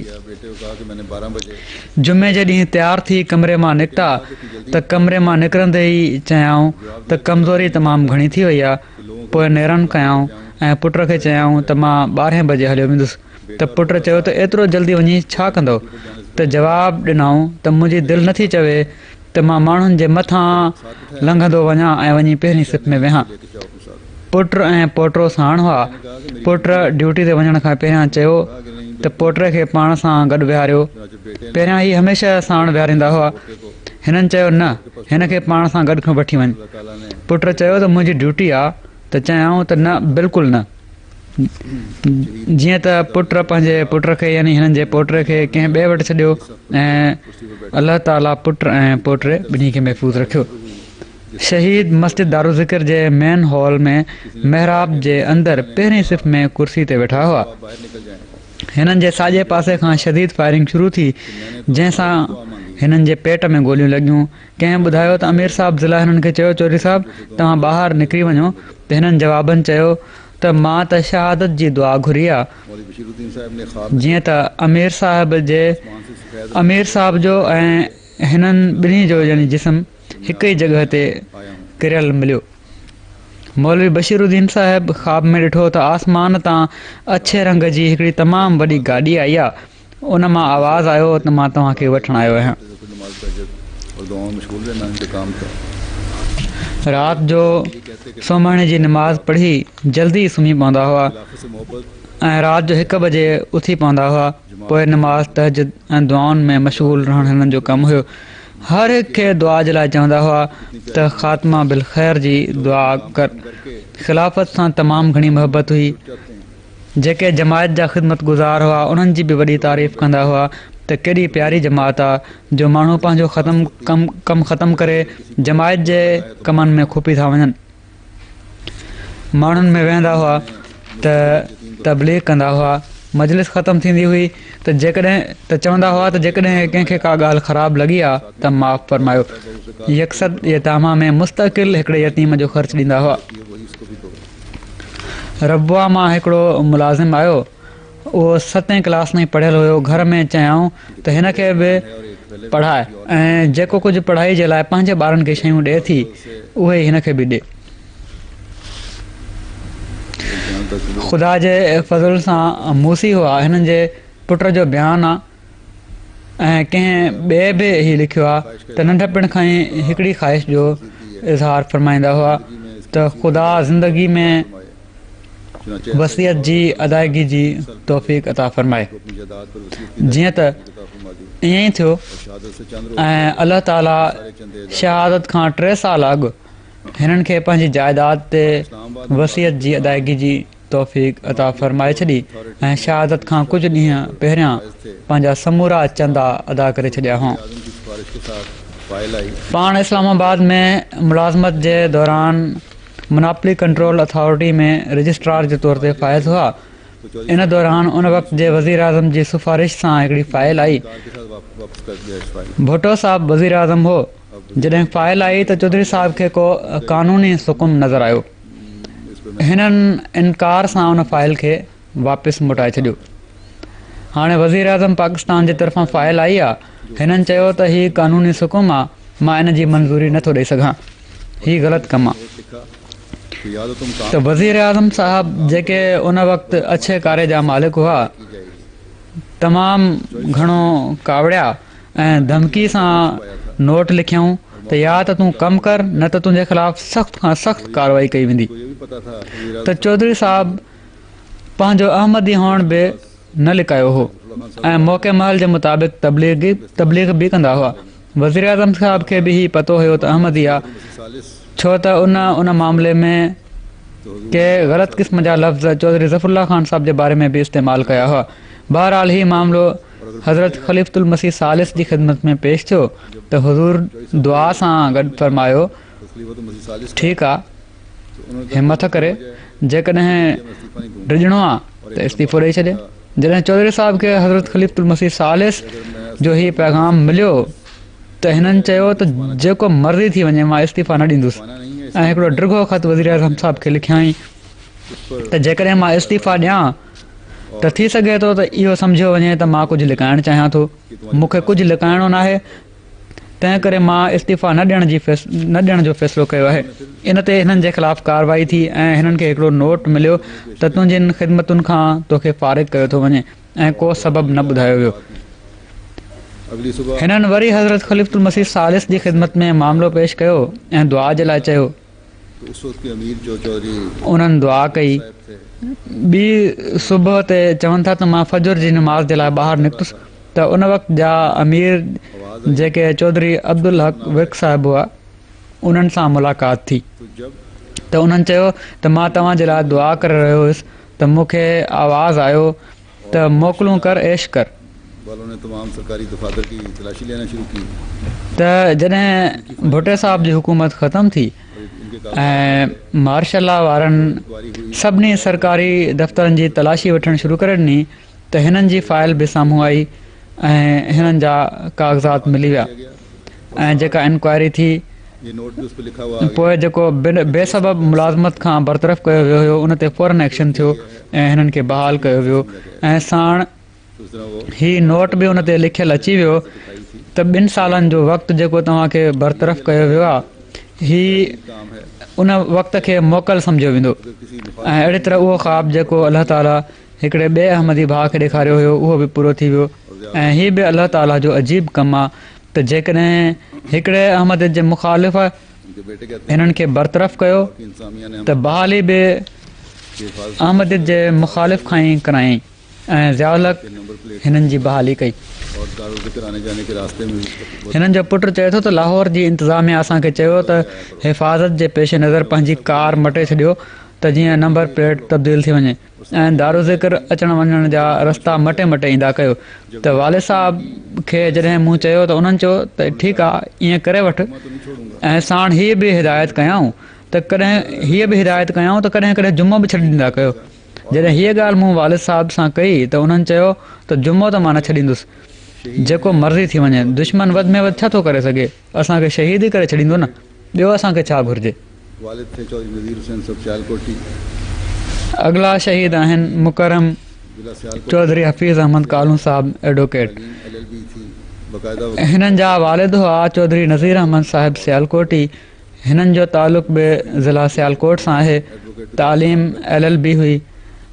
जुमे जे ॾींहुं तयारु थी कमरे मां निकिता त कमरे मां निकिरंदे ई चयाऊं त कमज़ोरी तमामु घणी थी वई आहे। पोइ नेरनि कयाऊं ऐं पुट खे चयाऊं त मां 12 बजे हलियो वेंदुसि त पुट चयो त एतिरो जल्दी वञी छा कंदो त जवाबु ॾिनऊं त मुंहिंजी दिलि नथी चवे त मां माण्हुनि जे मथां लंघंदो वञा ऐं वञी पहिरीं सिप में वेहां। पुट ऐं पोटो साण हुआ। पुट ड्यूटी ते वञण खां पहिरियां चयो त पोटे खे पाण सां गॾु विहारियो। पहिरियां ई हमेशह साण विहारींदा हुआ। हिननि चयो न, हिन खे पाण सां गॾु वठी वञ। पुट चयो त मुंहिंजी ड्यूटी आहे त चयाऊं त न, बिल्कुलु न। जीअं त पुट पंहिंजे पुट खे यानी हिननि जे पोटे खे कंहिं ॿिए वटि छॾियो ऐं अलाह ताला पुट ऐं पोटे ॿिन्ही खे महफ़ूज़ रखियो। शहीद मस्जिद दारू ज़िक्र जे मेन हॉल में महराब जे अंदरि पहिरीं सिफ़ में कुर्सी ते वेठा हुआ। हिननि जे साॼे पासे खां शदीद फायरिंग शुरू थी, जंहिंसां हिननि जे पेट में गोलियूं लॻियूं। कंहिं ॿुधायो त अमीर साहब ज़िला हिननि खे चयो, चौधरी साहब तव्हां ॿाहिरि निकिरी वञो। त हिननि जवाबनि चयो त मां त शहादत जी दुआ घुरी आहे। जीअं त अमीर साहब जो ऐं हिननि ॿिन्ही जो यानी जिस्म हिक ई जॻह ते किरियल मिलियो। मौलवी बशीरुद्दीन साहिब ख़्वाब में ॾिठो त आसमान तां अछे रंग जी हिकिड़ी तमामु वॾी गाॾी आई आहे। उन मां आवाज़ु आयो त मां तव्हांखे वठणु आयो आहियां। राति जो सुम्हण जी निमाज़ पढ़ी जल्दी सुम्ही पवंदा हुआ ऐं राति जो 1 बजे उथी पवंदा हुआ। पोइ निमाज़, तहज्जुद ऐं दुआउनि में मशगूल रहणु हिननि जो कमु हुयो। हर हिक खे दुआ जे लाइ चवंदा हुआ त ख़ात्मा बिल ख़ैर जी दुआ कर। ख़िलाफ़त सां तमामु घणी मोहबत हुई। जेके जमायत जा ख़िदमत गुज़ार हुआ उन्हनि जी बि वॾी तारीफ़ कंदा हुआ त केॾी प्यारी जमात आहे जो माण्हू पंहिंजो कमु ख़तमु करे जमायत जे कमनि में खुपी था वञनि। माण्हुनि में वेहंदा हुआ त तबलीग कंदा हुआ। मजलिस ख़तमु थींदी हुई त चवंदा हुआ त जेकॾहिं कंहिंखे का ॻाल्हि ख़राबु लॻी आहे त माफ़ फरमायो। यकसद इहे तामा में मुस्तक़िल हिकिड़े यतीम जो ख़र्चु ॾींदा हुआ। रबुआ मां हिकिड़ो मुलाज़िम आयो। उहो 7वीं क्लास में पढ़ियलु हुयो। घर में चयाऊं त हिन खे बि पढ़ाए ऐं जेको कुझु पढ़ाई जे लाइ पंहिंजे ॿारनि खे शयूं ॾिए थी उहे हिन खे बि ॾिए। ख़ुदा जे फज़ल सां मूसी हुआ। हिननि जे पुट जो बयानु आहे ऐं कंहिं ॿिए बि ही लिखियो आहे त नंढपण खां ई हिकिड़ी ख़्वाहिश जो इज़हार फरमाईंदा हुआ त ख़ुदा ज़िंदगी में वसियत जी अदायगी जी तौफ़ीक़ अता फ़रमाए। जीअं त ईअं ई थियो ऐं अलाह ताला शहादत खां 3 साल अॻु हिननि खे पंहिंजी जाइदाद ते वसियत जी अदायगी जी तौफ़ीक़ अता फ़रमाए छॾी ऐं शहादत खां कुझु ॾींहं पहिरियां पंहिंजा समूरा चंदा अदा करे छॾिया हुआ। पाण इस्लामाबाद में मुलाज़मत जे दौरान मुनापली कंट्रोल अथॉरिटी में रजिस्ट्रार जे तौर ते फ़ाइज़ हुआ। इन दौरान उन वक़्त जे वज़ीर आज़म जी सिफ़ारिश सां हिकिड़ी फ़ाइल आई। भुट्टो साहब वज़ीर आज़म हो। जॾहिं फ़ाइल आई त चौधरी साहब खे को क़ानूनी सुकुम नज़र आयो। हिननि इनकार सां उन फ़ाइल खे वापसि मोटाए छॾियो। हाणे वज़ीर आज़म पाकिस्तान जी तरफ़ां फ़ाइल आई आहे। हिननि चयो त हीउ क़ानूनी सुकुम आहे, मां इन जी मंज़ूरी नथो ॾेई सघां, हीउ ग़लति कमु आहे। त वज़ीर आज़म साहब जेके उन वक़्तु अछे कारे जा मालिक हुआ तमामु घणो कावड़िया ऐं धमकी सां नोट लिखियऊं त या त तूं कमु कर न त तुंहिंजे ख़िलाफ़ु सख़्त खां सख़्तु कार्रवाई कई वेंदी। त चौधरी साहब पंहिंजो अहमदी हुअण बि न लिकायो हो ऐं मौक़े महल जे मुताबिक़ तबलीग बि कंदा हुआ। वज़ीर आज़म साहब खे बि हीउ पतो हुयो त अहमदी आहे, छो त उन मामले में के ग़लति क़िस्म जा लफ़्ज़ चौधरी ज़फ़रुल्लाह ख़ान साहब जे बारे में बि इस्तेमालु कया हुआ। बहरहाल हीउ मामिलो हज़रत ख़लीफ़तुल मसीह सालिस जी ख़िदमत में पेश थियो त हुज़ूर दुआ सां गॾु फरमायो, ठीकु आहे, हिमत करे, जेकॾहिं डिॼणो आहे त इस्तीफ़ो ॾेई छॾे। जॾहिं चौधरी साहब खे हज़रत ख़लीफ़तुल मसीह सालिस जो हीउ पैगाम मिलियो त हिननि चयो त जेको मर्ज़ी थी वञे मां इस्तीफ़ा न ॾींदुसि ऐं हिकिड़ो डिघो ख़त वज़ीर आज़म साहब खे लिखियईं त जेकॾहिं मां इस्तीफ़ा ॾियां त थी सघे थो त इहो सम्झियो वञे त मां कुझु लिकाइणु चाहियां थो। मूंखे कुझु लिकाइणो न आहे, तंहिं करे मां इस्तीफ़ा न ॾियण जो फ़ैसिलो कयो आहे। इन ते हिननि जे ख़िलाफ़ु कार्रवाई थी ऐं हिननि खे हिकिड़ो नोट मिलियो त तुंहिंजियुनि ख़िदमतुनि खां तोखे फ़ारिग़ कयो थो वञे ऐं को सबबु न ॿुधायो वियो। अगली सुबह हिननि वरी हज़रत ख़लीफ़ुल मसीह सालिस जी ख़िदमत में मामिलो पेश कयो ऐं दुआ जे लाइ चयो। तो उस वक्त के अमीर जो चौधरी उन्हनि दुआ कई। साहब थे, ॿी सुबुह ते चवनि था त मां फजर जी नमाज़ जे लाइ ॿाहिरि निकितुसि त उन वक़्तु जा अमीर जेके चौधरी अब्दुल हक विर्क साहिबु हुआ उन्हनि सां मुलाक़ात थी तो जब त उन्हनि चयो त मां तव्हांजे लाइ दुआ करे रहियो हुयुसि त मूंखे आवाज़ु आयो त मोकिलूं कर ऐश कर। वालों ने तमाम सरकारी दफातर की तलाशी लेना शुरू की। त जॾहिं भुटे साहब जी हुकूमत ख़तमु थी इनके ऐं मार्शल लॉ वारनि सभिनी सरकारी दफ़्तरनि जी तलाशी वठणु शुरू करे ॾिनी त हिननि जी फाइल बि साम्हूं आई ऐं हिननि जा कागज़ात मिली विया ऐं जेका इंक्वायरी थी ये नोट भी उस पर लिखा हुआ पोइ जेको बेसबब मुलाज़मत खां बरतरफ़ कयो वियो हुयो उन ते फ़ौरन एक्शन थियो ऐं हिननि खे बहाल कयो वियो ऐं साण उस तरह वो ही नोट बि उन ते लिखियलु अची वियो त 2 सालनि जो वक़्तु जेको तव्हांखे बरतरफ़ कयो वियो आहे ही काम है। उन वक़्त खे मोकल सम्झियो वेंदो ऐं अहिड़ी तरह उहो ख़्वाबु जेको अलाह ताला हिकिड़े ॿिए अहमदी भाउ खे ॾेखारियो हुयो उहो बि पूरो थी वियो ऐं हीअ बि अलाह ताला जो अजीब कमु आहे त जेकॾहिं हिकिड़े अहमद जे मुख़ालिफ़ उनके बेटे कहते हिननि खे बरतरफ़ कयो हैं कि इंसामिया ने त बहाली बि के हिफाजत अहमद जे मुख़ालिफ़ खां ई कराई ऐं ज़ियाउलक के नंबर प्लेट हिननि जी बहाली कई। और दारुल ज़िक्र आने जाने के रास्ते में भी हिननि जो पुटु चए थो त लाहौर जी इंतिज़ामिया असांखे चयो त हिफ़ाज़त जे पेश नज़र पंहिंजी कार मटे छॾियो त जीअं नंबर प्लेट तब्दील थी वञे ऐं दारू ज़िक्र अचण वञण जा रस्ता मटे मटे ईंदा कयो। त वालिद साहब खे जॾहिं मूं चयो त उन्हनि चयो त ठीकु आहे ईअं करे वठि ऐं साण हीअ बि हिदायत कयऊं त कॾहिं कॾहिं जुमो बि छॾे ॾींदा कयो। जॾहिं हीअ ॻाल्हि मूं वालिद साहब सां कई त उन्हनि चयो त जुमो त मां न छॾींदुसि जेको मर्ज़ी थी वञे दुश्मन वधि में वधि छा थो करे सघे असांखे शहीद ई करे छॾींदो न ॿियो असांखे छा घुरिजे। वालिद थे चौधरी नज़ीर हुसैन सब सियालकोटी अॻिला शहीद आहिनि मुकरम जिला सियालकोट चौधरी हफ़ीज़ अहमद कालू साहब एडवोकेट। LLB थी बाकायदा हिननि जा वालिद हुआ चौधरी नज़ीर अहमद साहिब सियालकोटी। हिननि जो तालुक़ बि ज़िला सियालकोट सां आहे। तालीम LLB हुई।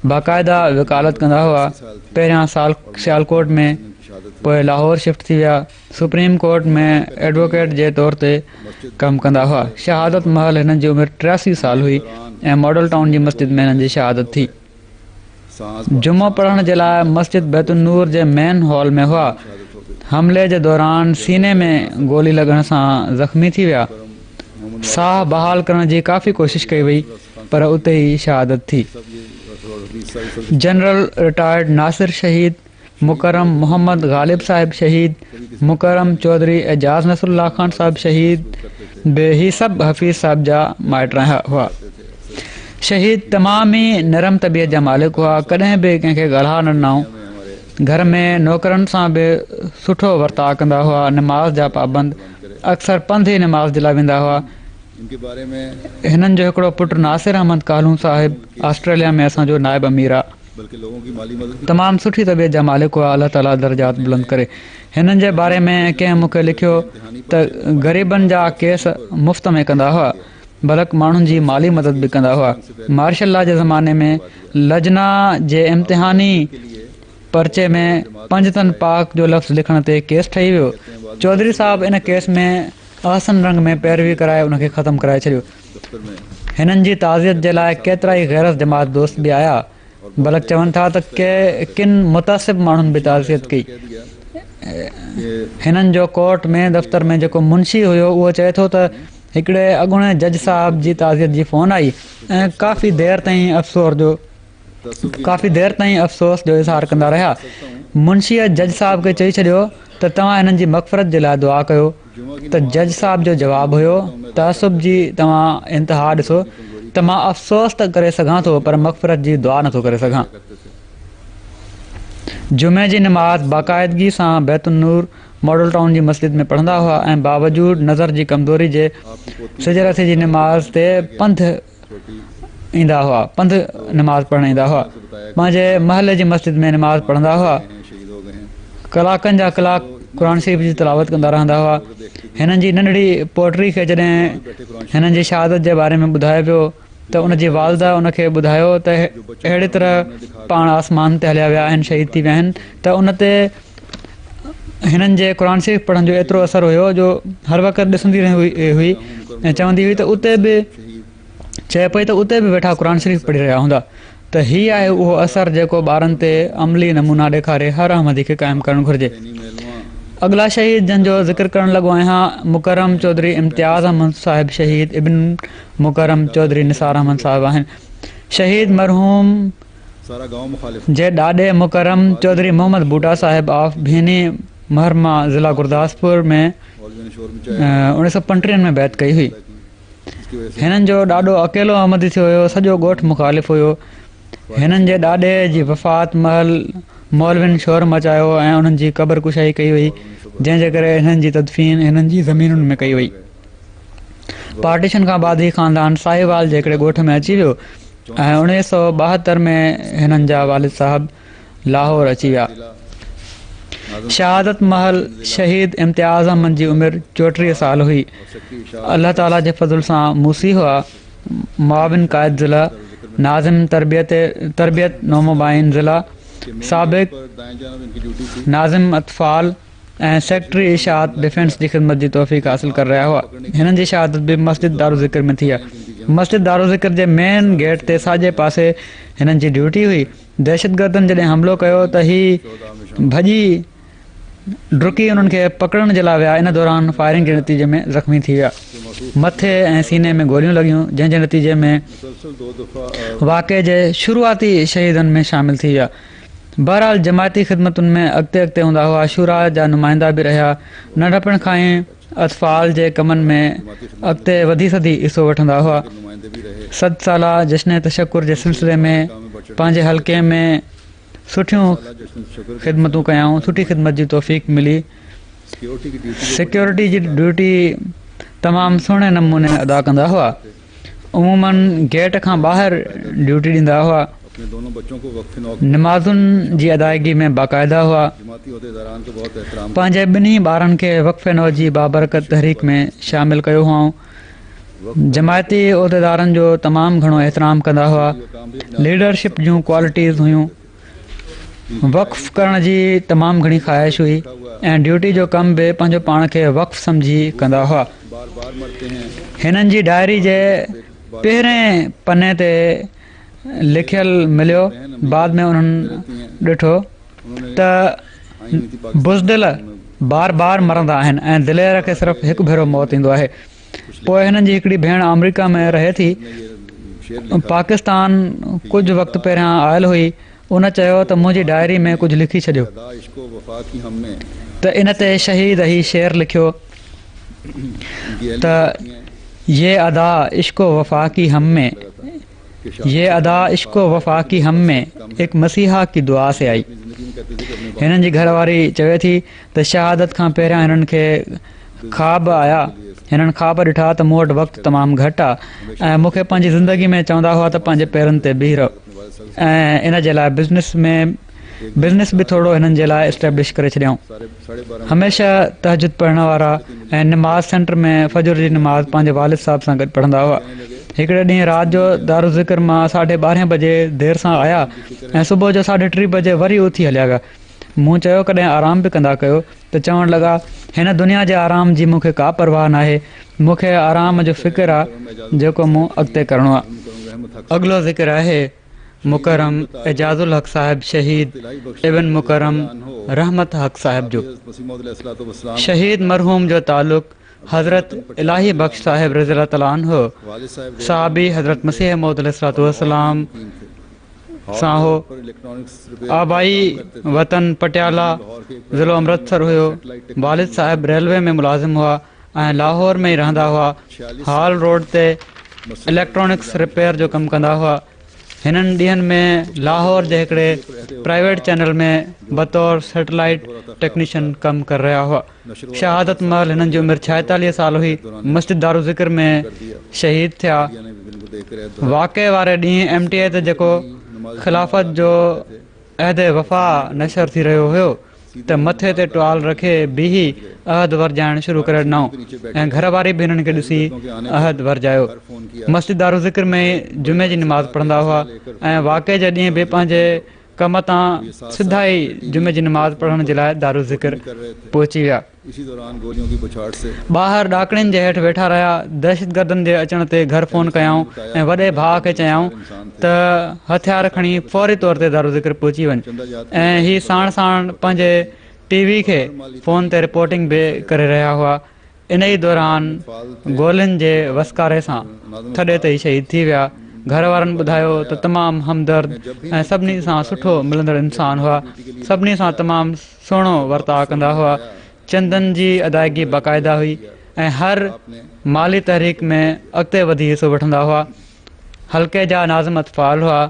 बाक़ाइदा वकालत कंदा हुआ। पहिरियां साल सियालकोट में पोइ लाहौर शिफ्ट थी विया। सुप्रीम कोर्ट में एडवोकेट जे तौर ते कमु कंदा हुआ। शहादत महल हिननि जी उमिरि 83 साल हुई ऐं मॉडल टाउन जी मस्जिद में हिननि जी शहादत थी। सांस जुमो पढ़ण जे लाइ मस्जिद बैतुल नूर जे मेन हॉल में हुआ। हमले जे दौरान सीने में गोली लॻण सां ज़ख़्मी थी विया। साह बहाल करण जी काफ़ी कोशिशि कई वई पर उते ई शहादत थी। जनरल रिटायर्ड नासिर शहीद, मुकरम मोहम्मद गालिब साहिब शहीद, मुकरम चौधरी एजाज़ नसरुल्लाह ख़ान साहिब शहीद बि ही सभु हफ़ीज़ साहिब जा माइट हुआ। शहीद तमामु ई नरम तबियत जा मालिक हुआ। कॾहिं बि कंहिंखे ॻाल्हा न ॾिनऊं। घर में नौकरनि सां बि सुठो वर्ताव कंदा हुआ। नमाज़ जा पाबंद अक्सर पंध ई नमाज़ जे लाइ वेंदा हुआ। इनके बारे में हिननि जो हिकिड़ो पुटु नासिर अहमद कालू साहिब ऑस्ट्रेलिया में असांजो नायब अमीर आहे। बल्कि लोगों की माली मदद तमामु सुठी तबियत जा मालिक हुआ। अलाह ताला दर्जात बुलंद करे। हिननि जे बारे में कंहिं मूंखे लिखियो त ग़रीबनि जा केस मुफ़्त में कंदा हुआ बल्कि माण्हुनि जी माली मदद बि कंदा हुआ। मार्शल लॉ जे ज़माने में लजना जे इम्तिहानी पर्चे में पंजतन पाक जो लफ़्ज़ लिखण ते केस ठही वियो। चौधरी साहब इन केस में अहसन रंग में पैरवी कराए उनखे ख़तमु कराए छॾियो। दफ्तर में हिननि जी ताज़ियत जे लाइ केतिरा ई गैरत जमात दोस्त बि आया बल्कि चवनि था त किन मुतासिब माण्हुनि बि ताज़ियत कई। हिननि जो कोर्ट में दफ़्तर में जेको मुंशी हुयो उहो चए थो त हिकिड़े अॻूणे जज साहब जी ताज़ियत जी फ़ोन आई ऐं काफ़ी देर ताईं अफ़सोस जो इज़हार कंदा रहिया। मुंशीअ जज साहब खे चई छॾियो त तव्हां हिननि जी मग़फ़रत जे लाइ दुआ कयो। त जज साहब जो जवाबु हुयो तअसुब जी तव्हां इंतिहा ॾिसो त मां अफ़सोस त करे सघां थो पर मग़फ़रत जी दुआ नथो करे सघां। जुमे जी नमाज़ बाक़ाइदगी सां बैतुल नूर मॉडल टाउन जी मस्जिद में पढ़ंदा हुआ ऐं बावजूद नज़र जी कमज़ोरी जे सिजरत जी नमाज़ ते पंध ईंदा हुआ। पंध नमाज़ पढ़णु ईंदा हुआ। पंहिंजे महल जी मस्जिद में नमाज़ पढ़ंदा हुआ। कलाकनि जा कलाक क़ुर शरीफ़ जी तिलावत कंदा रहंदा हुआ। हिननि जी नंढड़ी पोट्री खे जॾहिं हिननि जी शहादत जे बारे में ॿुधायो पियो त उन जी वालदा उनखे ॿुधायो त अहिड़ी तरह पाण आसमान ते हलिया विया आहिनि, शहीद थी विया आहिनि। त उन ते हिननि जे क़ुर शरीफ़ पढ़ण जो एतिरो असरु हुयो जो हर वक़्तु ॾिसंदी रही हुई ऐं चवंदी हुई त उते बि चए पई त उते बि वेठा क़ुर शरीफ़ पढ़ी रहिया हूंदा। त हीअ आहे उहो असरु जेको ॿारनि ते अमली नमूना ॾेखारे हर अहमदी खे क़ाइमु करणु घुरिजे। अॻिला शहीद जंहिंजो ज़िक्र करणु लॻो आहियां, मुकरम चौधरी इम्तियाज़ अहमद साहिब शहीद इब्न मुकरम चौधरी निसार अहमद साहिब आहिनि। शहीद मरहूम जे ॾाॾे मुकरम चौधरी मोहम्मद बूटा साहिब ऑफ भीनी महरमा ज़िला गुरदासपुर में 1935 में बैत कई हुई। हिननि जो ॾाढो अकेलो अहमदी थियो हुयो, सॼो ॻोठु मुख़ालिफ़ हुयो। हिननि जे ॾाॾे जी वफ़ात महल मौलविन शोर मचायो ऐं उन्हनि जी क़बर कुशाई कई वई, जंहिंजे करे हिननि जी तदफ़ीन हिननि जी ज़मीनुनि में कई वई। पार्टीशन खां बाद ही ख़ानदान साहिवाल जे हिकिड़े ॻोठ में अची वियो ऐं 1972 में हिननि जा वालिद साहिबु लाहौर अची विया। शहादत महल शहीद इम्तियाज़ अहमद जी उमिरि 34 साल हुई। अल्लाह ताला जे फज़ल सां मूसी हुआ, मुआविन क़ाइद ज़िला, नाज़िम तरबियत नोमोबाइन ज़िला, साबिक़ नाज़िम अतफ़ाल ऐं सेक्रेटरी इशात डिफेंस जी ख़िदमत जी तौफ़ीक़ हासिल करे रहिया हुआ। हिननि जी शहादत बि मस्जिद दारुल ज़िक्र में थी आहे। मस्जिद दारुल ज़िक्र जे मेन गेट ते साॼे पासे हिननि जी ड्यूटी हुई। दहशतगर्दनि जॾहिं हमिलो कयो त ही भॼी डुकी उन्हनि खे पकड़ण जे लाइ विया। इन दौरान फायरिंग जे नतीजे में ज़ख़्मी थी विया। मथे ऐं सीने में गोलियूं लॻियूं, जंहिंजे नतीजे में वाक़े जे शुरूआती शहीदनि में शामिल थी विया। बहरहाल जमायती ख़िदमतुनि में अॻिते हूंदा हुआ। शुरा जा नुमाइंदा बि रहिया। नंढपण खां ई अतफ़ाल जे कमनि में अॻिते वधी सदी हिसो वठंदा हुआ। 7 साला जश्न तशकुर जे सिलसिले में पंहिंजे हल्के में सुठियूं ख़िदमतूं कयाऊं, सुठी ख़िदमत जी तौफ़ीक़ मिली। सिक्योरिटी जी ड्यूटी तमामु सुहिणे नमूने अदा कंदा हुआ। उमूमन गेट खां ॿाहिरि ड्यूटी ॾींदा हुआ। नमाज़ुनि जी अदायगी में बाक़ाइदा हुआ। पंहिंजे ॿिन्ही ॿारनि खे वक़फ़े नौ जी बाबरकत तहरीक में शामिल कयो हुआ। जमायती उहिदेदारनि जो तमामु घणो एतिराम कंदा हुआ। लीडरशिप जूं क्वालिटीज़ हुयूं। वक़फ़ करण जी तमामु घणी ख़्वाहिश हुई ऐं ड्यूटी जो कमु बि पंहिंजो पाण खे वक़फ़ सम्झी कंदा हुआ। हिननि जी डायरी जे पहिरें पने ते लिखियलु मिलियो। बाद में उन्हनि ॾिठो त बुज़दिल बार बार मरंदा आहिनि ऐं दिलेर खे सिर्फ़ु हिकु भेरो मौत ईंदो आहे। पोइ हिननि जी हिकिड़ी भेण अमेरिका में रहे थी। पाकिस्तान कुझु वक़्तु पहिरियां आयल हुई। उन चयो त मुंहिंजी डायरी में कुझु लिखी छॾियो त इन ते शहीद ही शेर लिखियो त ये अदा इश्को वफ़ा की हम में, ये अदा इश्को वफ़ा की हम में एक मसीहा की दुआ से आई। हिननि जी घरवारी चवे थी त शहादत खां पहिरियां हिननि खे ख़्वाब आया। हिननि ख़्वाब ॾिठा त मूं वटि वक़्तु तमामु घटि आहे ऐं मूंखे पंहिंजी ज़िंदगी में चवंदा हुआ त पंहिंजे पेरनि ते बीह रहो ऐं इन जे लाइ बिज़नेस बि थोरो हिननि जे लाइ इस्टेब्लिश करे छॾियऊं। हमेशह तहजुद पढ़ण वारा ऐं निमाज़ सेंटर में फजर जी निमाज़ पंहिंजे वालिद साहिब सां गॾु पढ़ंदा हुआ। हिकिड़े ॾींहुं राति जो दारुल ज़िक्र मां 12:30 बजे देरि सां आया ऐं सुबुह जो 3:30 बजे वरी उथी हलिया विया। मूं चयो कॾहिं आराम बि कंदा कयो त चवणु लॻा हिन दुनिया जे आराम जी मूंखे का परवाह नाहे। मूंखे आराम जो फ़िक्र आहे जेको मूं अॻिते करिणो आहे। अॻिलो ज़िक्र आहे मुकरम एजाज़ुल हक़ साहिब शहीद इब्न मुकरम रहमत हक़ साहिब जो। शहीद मरहूम जो ताल्लुक़ हज़रत इलाही बख्श साहिब रज़ियल्लाहु तआला अन्हु साहबी हज़रत मसीह मौद अलैहिस्सलाम सां हो। आबाई वतन पटियाला ज़िलो अमृतसर हुयो। वालिद साहिब रेलवे में मुलाज़िम हुआ ऐं लाहौर में ई रहंदा हुआ। हॉल रोड ते इलेक्ट्रॉनिक्स रिपेयर जो कमु कंदा हुआ। हिननि ॾींहंनि में लाहौर जे हिकिड़े प्राइवेट चैनल में बतौर सैटेलाइट टेक्नीशियन कमु करे रहिया हुआ। शहादत महल हिननि जी उमिरि 46 साल हुई। मस्जिद दारुल ज़िक्र में शहीद थिया। वाक़े वारे ॾींहुं MTA ते जेको ख़िलाफ़त जो अहद वफ़ा नशर थी रहियो हुयो त मथे ते टुआल रखे बीही अहद वरजाइण शुरू करे ॾिनऊं ऐं घर वारी बि हिननि खे ॾिसी अहद वरजायो। मस्जिद दारू ज़िक्र में जुमे जी नमाज़ पढ़ंदा हुआ ऐं वाक़े जे ॾींहुं बि पंहिंजे कम तां सिधा ई जुमे जी नमाज़ पढ़ण जे लाइ दारू ज़िक्र पहुची विया। ॿाहिरि ॾाकणियुनि जे हेठि वेठा रहिया। दहशतगर्दनि जे अचण ते घर फ़ोन कयऊं ऐं वॾे भाउ खे चयऊं त हथियार खणी फौरी तौर ते दारू ज़िक्र पहुची वञ ऐं हीअ साण साण पंहिंजे टीवी खे फ़ोन ते रिपोर्टिंग बि करे रहिया हुआ। इन ई दौरान गोलियुनि जे वसकारे सां थॾे ते ई शहीद थी विया। घर वारनि ॿुधायो त तमामु हमदर्द ऐं सभिनी सां सुठो मिलंदड़ इंसानु हुआ। सभिनी सां तमामु सुहिणो वर्ताव कंदा हुआ। चंदनि जी अदायगी बाक़ाइदा हुई ऐं हर माली तहरीक में अॻिते वधी हिसो वठंदा हुआ। हल्के जा नाज़िम अतफ़ाल हुआ।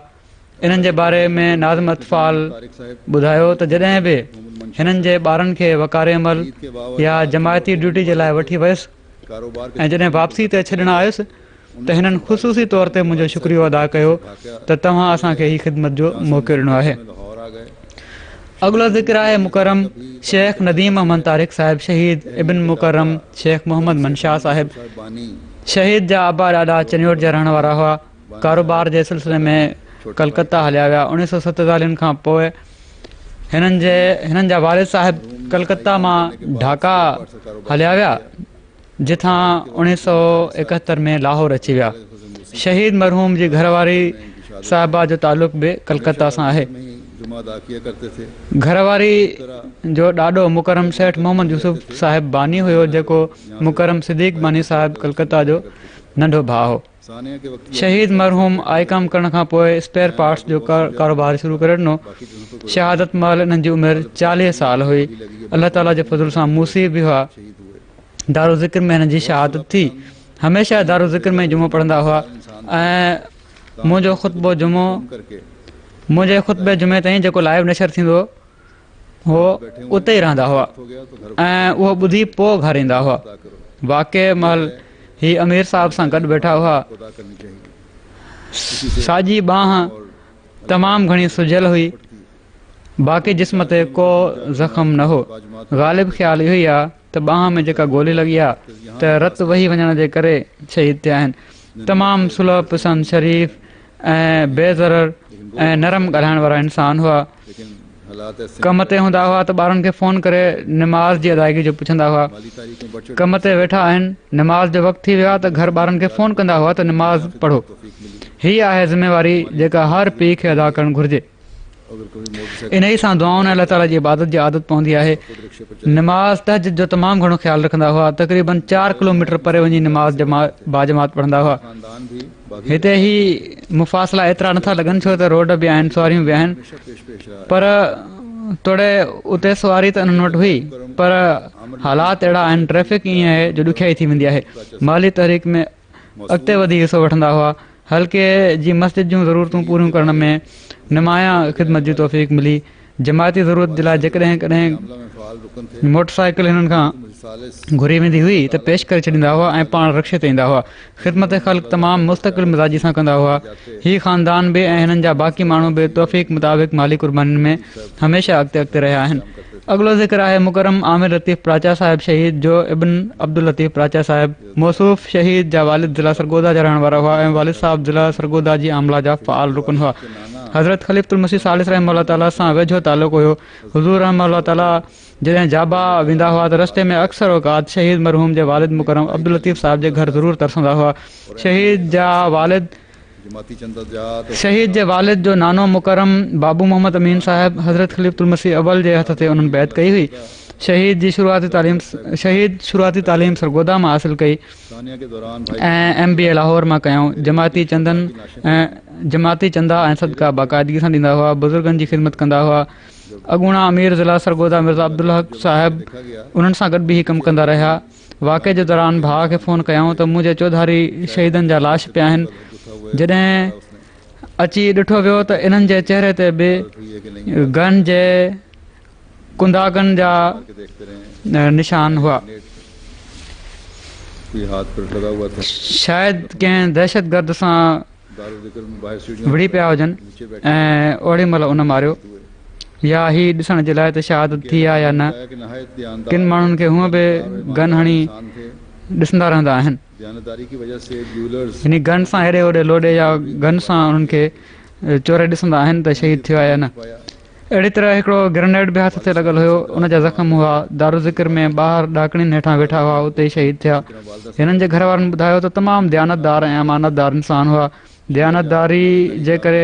इन्हनि जे बारे में नाज़िम अतफ़ाल ॿुधायो त जॾहिं बि हिननि जे ॿारनि खे वकारे अमल या जमायती ड्यूटी जे लाइ वठी वियुसि ऐं जॾहिं वापसी ते छॾणु आयुसि त हिननि ख़ुसूसी तौर ते मुंहिंजो शुक्रियो अदा कयो त तव्हां असांखे हीअ ख़िदमत जो मौक़ो ॾिनो आहे। अॻिलो ज़िक्र आहे मुकरम शेख नदीम अहमद तारिक साहिब शहीद इब्न मुकरम शेख मोहम्मद मनशाह साहिब। शहीद जा अबा ॾाॾा चनियोट जा रहण वारा हुआ। कारोबार जे सिलसिले में कलकत्ता हलिया विया। 1947 खां पोइ हिननि जा वारिद साहिब कलकत्ता मां ढाका हलिया विया जिथां 1971 में लाहौर अची विया। शहीद मरहूम जी घरवारी साहिबा जो तालुक़ बि कलकत्ता सां आहे। घरवारी जो ॾाॾो मुकरम सेठ मोहम्मद यूसुफ साहिब बानी हुयो जेको मुकरम सिद्दीक़ बानी साहिब कलकत्ता जो नंढो भाउ हो। शहीद मरहूम आई कम करण खां पोइ स्पेयर पार्ट्स जो कारोबार शुरू करे ॾिनो। शहादत महिल हिननि जी उमिरि 40 साल हुई। अलाह ताला जे फज़ल सां मूसी बि हुआ। दारू ज़िक्र में हिननि जी शहादत थी। हमेशह दारू ज़िक्र में जुमो पढ़ंदा हुआ ऐं मुंहिंजे ख़ुतबे जुमे ताईं जेको लाइव नशर थींदो हो उते ई रहंदा हुआ ऐं उहो ॿुधी पोइ घर ईंदा हुआ। वाक़े महिल ही अमीर साहब सां गॾु वेठा हुआ। साॼी बांह तमामु घणी सुजियल हुई। बाक़ी जिस्म ते को ज़ख़्म न हो। ग़ालिब ख़्याल इहो ई आहे त बांह में जेका गोली लॻी आहे त रत वही वञण जे करे शहीद थिया आहिनि। तमामु सुलह पसंद शरीफ़ ऐं बेज़रर ऐं नरम ॻाल्हाइण वारा इंसान हुआ। कम ते हूंदा हुआ त ॿारनि खे फ़ोन करे निमाज़ जी अदायगी जो पुछंदा हुआ। कम ते वेठा आहिनि, निमाज़ जो वक़्तु थी वियो आहे त घर ॿारनि खे फ़ोन कंदा हुआ त निमाज़ पढ़ो। हीअ आहे ज़िम्मेवारी जेका हर पीउ खे अदा करणु घुरिजे। इन ई सां दुआउनि अलाह ताला जी इबादत जी आदत पवंदी आहे। निमाज़ तहज्जुद जो तमामु घणो ख़्यालु रखंदा हुआ। तक़रीबन 4 किलोमीटर परे वञी निमाज़ बाजमात पढ़ंदा हुआ। हिते ई मुफ़ासिला एतिरा नथा लॻनि छो त रोड बि आहिनि, सवारियूं बि आहिनि, पर तोड़े उते सवारी त उन्हनि वटि हुई पर हालात अहिड़ा आहिनि, ट्रैफ़िक ईअं आहे जो ॾुखियाई थी वेंदी आहे। माली तहरीक में अॻिते वधी हिसो वठंदा हुआ। हल्के जी मस्जिद जूं ज़रूरतूं पूरियूं करण में नुमायां ख़िदमत जी तौफ़ीक़ मिली। जमायती ज़रूरत जे लाइ जेकॾहिं कॾहिं मोटरसाइकिल हिननि खां घुरी वेंदी हुई त पेश करे छॾींदा हुआ ऐं पाण रिक्शे ते ईंदा हुआ। ख़िदमत ख़ल्क़ तमामु मुस्तक़िल मिज़ाजी सां कंदा हुआ। हीअ ख़ानदान बि ऐं हिननि जा बाक़ी माण्हू बि तौफ़ीक़ मुताबिक़ माली क़ुर्बानीनि में हमेशह अॻिते रहिया आहिनि। अॻिलो ज़िक्र आहे मुकरम आमिर लतीफ़ प्राचा साहिब शहीद जो इब्न अब्दुल लतीफ़ प्राचा साहिब। मौसूफ़ शहीद जा वालिद ज़िला सरगोदा जा रहण वारा हुआ ऐं वालिद साहिब ज़िला सरगोदा जी आमला जा फ़ाल रुकन हुआ। हज़रत ख़लीफ़ुल मसीह सालिस रहमतुल्लाह ताला सां वेझो तालुक़ हुयो। हुज़ूर रहमतुल्लाह ताला जॾहिं जाबा वेंदा हुआ त रस्ते में अक्सर औक़ात शहीद मरहूम जे वालिद मुकरम अब्दुल लतीफ़ साहिब जे घर ज़रूरु तरसंदा हुआ। शहीद जे वालिद जो नानो मुकरम बाबू मोहम्मद अमीन साहिब हज़रत ख़लीफ़ुल मसीह अव्वल जे हथ ते उन्हनि बैत कई हुई। शहीद शुरूआती तालीम सरगोदा मां हासिलु कई ऐं MBA लाहौर मां कयूं। जमाती चंदा ऐं सदका बाक़ाइदगी सां ॾींदा हुआ। बुज़ुर्गनि जी ख़िदमत कंदा हुआ। अॻूणा अमीर ज़िला सरगोदा मिर्ज़ा अब्दुल हक़ साहिब उन्हनि सां गॾु बि कमु कंदा रहिया। वाक़े जे दौरान भाउ खे फ़ोन कयूं त मुंहिंजे चौधारी शहीदनि जा लाश पिया आहिनि। जॾहिं अची ॾिठो वियो त इन्हनि जे चहिरे ते बि गन जे कुंदागनि जा निशान हुआ। शायदि कंहिं दहशतगर्द सां विड़ी पिया हुजनि ऐं ओड़ी महिल उन मारियो या ही ॾिसण जे लाइ त शहादत थी आहे या न। बताया कि नहायत दयानदार किन माण्हुनि खे हूअं बि गन हणी इंसान थे। ॾिसंदा रहंदा आहिनि। दयानतदारी की वजह से ज्वेलर्स हिन गन सां हेॾे होॾे लोॾे या गन सां उन्हनि खे चोरे ॾिसंदा आहिनि त शहीद थियो आहे या न। पाया। अहिड़ी तरह हिकिड़ो ग्रेनेड बि हथ ते लॻल हुयो, उनजा ज़ख़्म हुआ। दारू ज़िक्र में ॿाहिरि ॾाकणियुनि हेठां वेठा हुआ, उते ई शहीद थिया। हिननि जे घर वारनि ॿुधायो त तमामु दयानतदार ऐं अमानतदार इंसान हुआ। दयानतदारी जे करे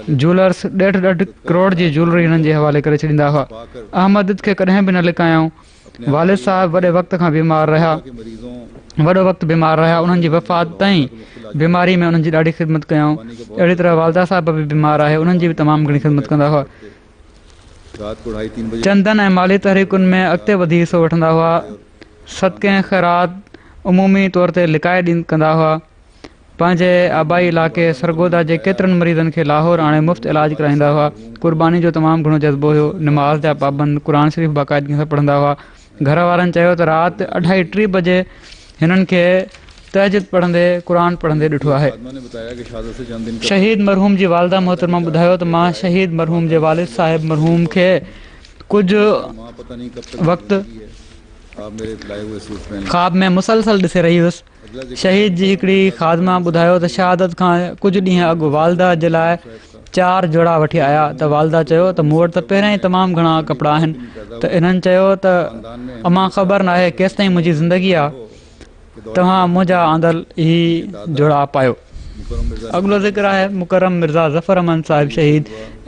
ज्वेलर्स 1.5 करोड़ जी ज्वेलरी हिननि जे हवाले करे छॾींदा हुआ। अहमद खे कॾहिं बि न लिकायऊं। वालिद साहिब वॾे वक़्त खां बीमार रहिया, के मरीजों वॾो वक़्तु बीमार रहिया। उन्हनि जी वफ़ात ताईं बीमारी में उन्हनि जी ॾाढी ख़िदमत कयऊं। अहिड़ी तरह वालदा साहिब बि बीमार आहे, उन्हनि जी बि तमामु घणी ख़िदमत कंदा हुआ। रात को 2:30-3 बजे चंदन ऐं माली तहरीकुनि में अॻिते वधी हिसो वठंदा हुआ। सदके ख़ैरात उमूमी तौर ते लिकाए कंदा हुआ। पंहिंजे आबाई इलाइक़े सरगोदा जे केतिरनि मरीज़नि खे लाहौर आणे मुफ़्त इलाज कराईंदा हुआ। क़ुर्बानी जो तमामु घणो जज़्बो हुयो। निमाज़ जा पाबंद, क़ुर शरीफ़ बाक़ाइदगी सां पढ़ंदा हुआ। घर वारनि चयो त राति 2:30-3 बजे हिननि खे तहजुद पढ़ंदे क़ुर पढ़ंदे ॾिठो आहे। फातिमा ने बताया कि शहादत से चंद दिन शहीद मरहूम जी वालदा मोहतरमा ॿुधायो त मां शहीद मरहूम जे वालिद साहिब मरहूम खे कुझु मां पता नहीं कब तक वक़्तु जिंदगी है। आप मेरे लाए हुए सूट पहन ख़्वाब में मुसलसल ॾिसे रही हुअसि। शहीद जी हिकिड़ी ख़ादमा ॿुधायो त शहादत खां कुझु ॾींहं अॻु वालदा जे लाइ 4 जोड़ा वठी आया त वालदा चयो त मूं वटि त पहिरियां ई तमामु घणा कपिड़ा आहिनि। त इन्हनि चयो त अमां ख़बर नाहे केसि ताईं मुंहिंजी ज़िंदगी आहे, तव्हां मुंहिंजा आंदल ई जोड़ा पायो। मुकर्रम मिर्जा अॻिलो ज़िक्र आहे मुकरम मिर्ज़ा ज़फ़र अमन साहिब शहीद,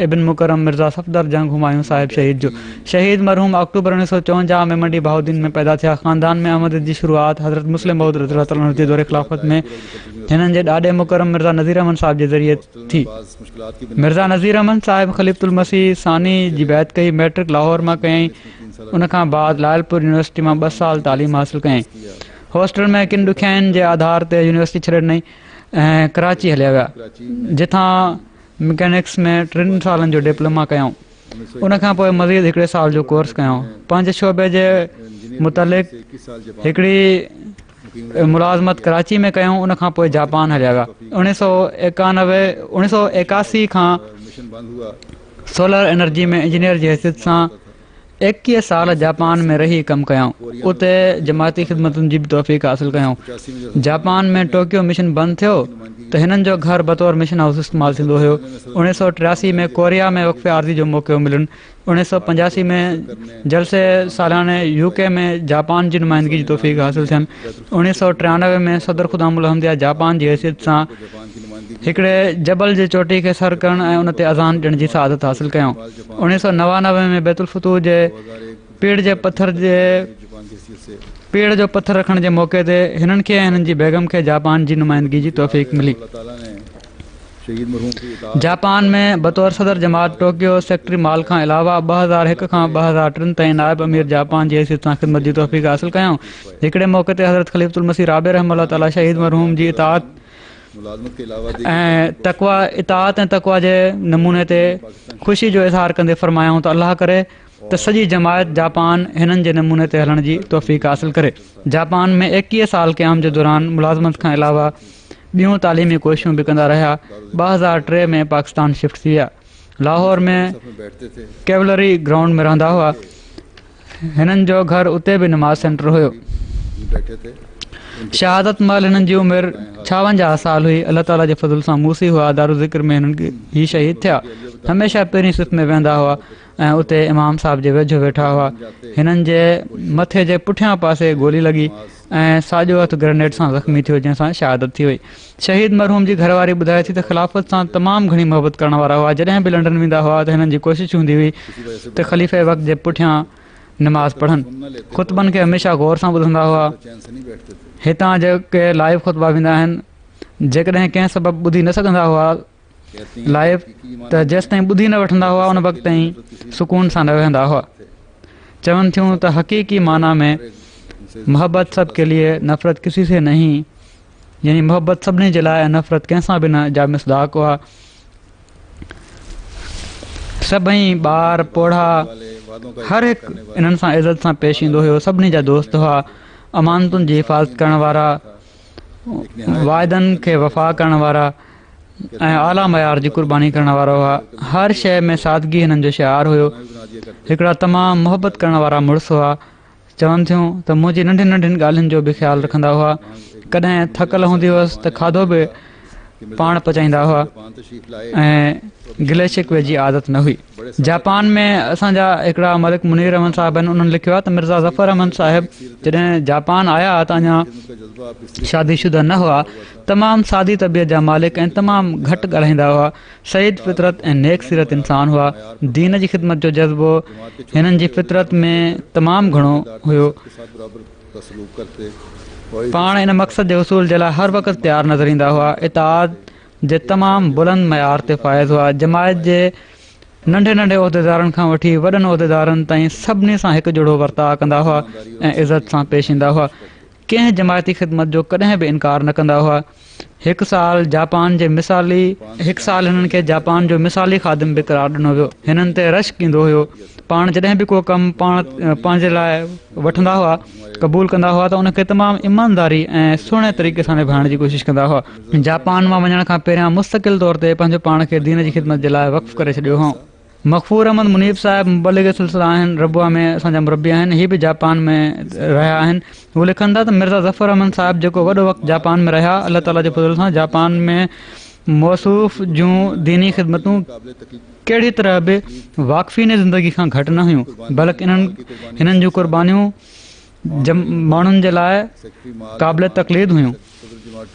इब्न मुकरम मिर्ज़ा सफ़दर जंग हुमायूं साहिब शहीद जो। शहीद मरहूम अक्टूबर 1954 में मंडी बहाउद्दीन में पैदा थिया। ख़ानदान में अहमद जी शुरूआत हज़रत मुस्लिम मऊद रज़ियल्लाहु ताला जे दौरे ख़िलाफ़त में हिननि जे ॾाॾे मुकरम मिर्ज़ा नज़ीर अहमद साहिब जे ज़रिए थी। बाज़ मुश्किलात की मिर्ज़ा नज़ीर अहमद साहिब ख़लीफ़ुल मसीह सानी जी बैत कई। मैट्रिक लाहौर मां कयईं। उनखां बाद लायलपुर यूनिवर्सिटी मां 2 साल तालीम हासिलु कयईं। हॉस्टल में किन ॾुखियाईनि जे आधार ते यूनिवर्सिटी छॾे ॾिनई ऐं कराची हलिया विया, जिथां मैकेनिक्स में 3 सालनि जो डिप्लोमा कयऊं। उनखां पोइ मज़ीद हिकिड़े साल जो कोर्स कयऊं। पंहिंजे शोबे जे मुतालिक़ 21 साल जब हिकिड़ी मुलाज़मत कराची में कयऊं। उनखां पोइ जापान हलिया विया। 1981 खां मिशन बंद हुआ। सोलर एनर्जी में इंजीनियर जी हैसियत सां 21 साल जापान में रही कमु कयऊं। उते जमाती ख़िदमतुनि जी बि तौफ़ीक़ हासिलु कयऊं। जापान में टोक्यो मिशन बंदि थियो त हिननि जो घर बतौर मिशन हाउस इस्तेमालु थींदो हुयो। 1983 में कोरिया में वक़्फ़े आर्ज़ी जो मौक़ो मिलनि। 1985 में जलसे सालियाने UK में जापान जी नुमाइंदगी जी तौफ़ीक़ हासिलु थियनि। 1993 में सदर ख़ुदामुल हम्दिया जापान जी हैसियत सां हिकिड़े जबल जे चोटी खे सर करणु ऐं उन ते अज़ान ॾियण जी सआदत हासिलु कयऊं। 1999 में बैतुल फतूह जे पीड़ जो पथर रखण जे मौक़े ते हिननि खे ऐं हिननि जी बेगम खे जापान जी नुमाइंदगी जी तौफ़ीक़ मिली। शहीद मरहूम की इताअत जापान में बतौर सदर जमात टोक्यो सेक्रेटरी माल खां अलावा 2001 खां 2003 ताईं नायब अमीर जापान जी हैसियत सां ख़िदमत जी तौफ़ीक़ हासिलु कयऊं। हिकिड़े मौक़े ते हज़रत ख़लीफ़ुल मसीह राबे रहमतुल्लाह ताला शहीद मरहूम जी इताअत मुलाज़मत के अलावा ऐं तक़वा जे नमूने ते ख़ुशी जो इज़हार कंदे फ़रमायूं त अलाह करे त सॼी जमायत जापान हिननि जे नमूने ते हलण जी तौफ़ीक़ हासिलु करे। जापान में 21 साल क़याम जे दौरान मुलाज़मत खां अलावा ॿियूं तालीमी कोशिशूं बि कंदा रहिया। 2003 में पाकिस्तान शिफ्ट थी विया। लाहौर में बैठते थे कैवलरी ग्राउंड में रहंदा हुआ। हिननि जो घर उते बि नमाज़ सेंटर हुयो। बैठे थे। शहादत महिल हिननि जी उमिरि 56 साल हुई। अलाह ताला जे फज़ल सां मूसी हुआ। दारू ज़िक्र में हिननि ही शहीद थिया। हमेशह पहिरीं सिफ़ में वेंदा हुआ ऐं उते इमाम साहिब जे वेझो वेठा हुआ। हिननि जे मथे जे पुठियां पासे गोली लॻी ऐं साॼो हथु ग्रेनेड सां ज़ख़्मी थियो, जंहिंसां शहादत थी वई। शहीद मरहूम जी घरवारी ॿुधाए थी त ख़िलाफ़त सां तमामु घणी मोहबत करण वारा हुआ। जॾहिं बि लंडन वेंदा हुआ त हिननि जी कोशिशि हूंदी हुई त ख़लीफ़े वक़्त जे पुठियां नमाज़ पढ़नि। ख़ुतबनि खे हमेशह गौर सां ॿुधंदा हुआ। चैन से नहीं बैठते थे। हितां जेके लाइव ख़ुतबा वेंदा आहिनि, जेकॾहिं कंहिं सबबु ॿुधी न सघंदा हुआ लाइव, त जेसि ताईं ॿुधी न वठंदा हुआ उन वक़्त ताईं सुकून सां न वेहंदा हुआ। चवनि थियूं त हक़ीक़ी माना में मोहब्बत सब के लिए, नफ़रत किसी से नहीं, यानी मोहब्बत सभिनी जे लाइ ऐं नफ़रत कंहिंसां बि न जा मिसदाक़ हुआ। सभई ॿार पोढ़ा हर हिकु इन्हनि सां इज़त सां पेश ईंदो हुयो। सभिनी जा दोस्त हुआ। अमानतुनि जी हिफ़ाज़त करण वारा, वाइदनि खे वफ़ा करण वारा ऐं आला मयार जी क़ुर्बानी करण वारा हुआ। हर शइ में सादगी हिननि जो शिआर हुयो। हिकिड़ा तमामु मुहबत करण वारा मुड़ुस हुआ। चवनि थियूं त मुंहिंजी नंढियुनि नंढियुनि ॻाल्हियुनि जो बि ख़्यालु रखंदा हुआ। कॾहिं थकल हूंदी हुअसि त खाधो बि पाण पचाईंदा हुआ ऐं गिले शिकवे जी आदत न हुई। जापान में असांजा हिकिड़ा मलिक मुनीर अहमद साहिब आहिनि, उन्हनि लिखियो आहे त मिर्ज़ा ज़फ़र अहमद साहिबु जॾहिं जापान आया त अञा शादीशुदा न हुआ, तमामु सादी तबियत जा मालिक ऐं तमामु घटि ॻाल्हाईंदा हुआ। सईद फितरत ऐं नेक सीरत इंसान हुआ। दीन जी ख़िदमत जो जज़्बो हिननि जी फितरत में तमामु घणो हुयो। पाण इन मक़सद जे उसूल जे लाइ हर वक़्तु तयारु नज़र ईंदा हुआ। इताद जे तमामु बुलंद मयार ते फ़ाइज़ हुआ। जमायत जे नंढे नंढे उहिदेदारनि खां वठी वॾनि उहिदेदारनि ताईं सभिनी सां हिकु जहिड़ो वर्ताउ कंदा हुआ ऐं इज़त सां पेश ईंदा हुआ। कंहिं जमायती ख़िदमत जो कॾहिं बि इनकार न कंदा हुआ। हिकु साल हिननि खे जापान जो मिसाली ख़ादिम बि क़रार ॾिनो वियो। हिननि ते रश्क ईंदो हुयो। पाण जॾहिं बि को कमु पंहिंजे लाइ वठंदा हुआ, क़बूलु कंदा हुआ त उनखे तमामु ईमानदारी ऐं सुहिणे तरीक़े सां निभाइण जी कोशिशि कंदा हुआ। जापान मां वञण खां पहिरियां मुस्तक़िल तौर ते पंहिंजो पाण खे दीन जी ख़िदमत जे लाइ वक़्फ़ु करे छॾियो हुओ। मक़फूर अहमद मुनीब साहिबु मुबलिग सिलसिला आहिनि, रबुआ में असांजा मुरबी आहिनि। हीअ बि जापान में रहिया आहिनि। उहे लिखनि था त मिर्ज़ा ज़फ़र अहमद साहिबु जेको वॾो वक़्तु जापान में रहिया, अलाह ताला जे फज़ल सां जापान में मौसूफ़ जूं दीनी ख़िदमतूं कहिड़ी तरह बि वाक़फ़ीन ज़िंदगी खां घटि न हुयूं, बल्कि हिननि जूं क़ुर्बानियूं माण्हुनि जे लाइ क़ाबिल तक़लीद हुयूं।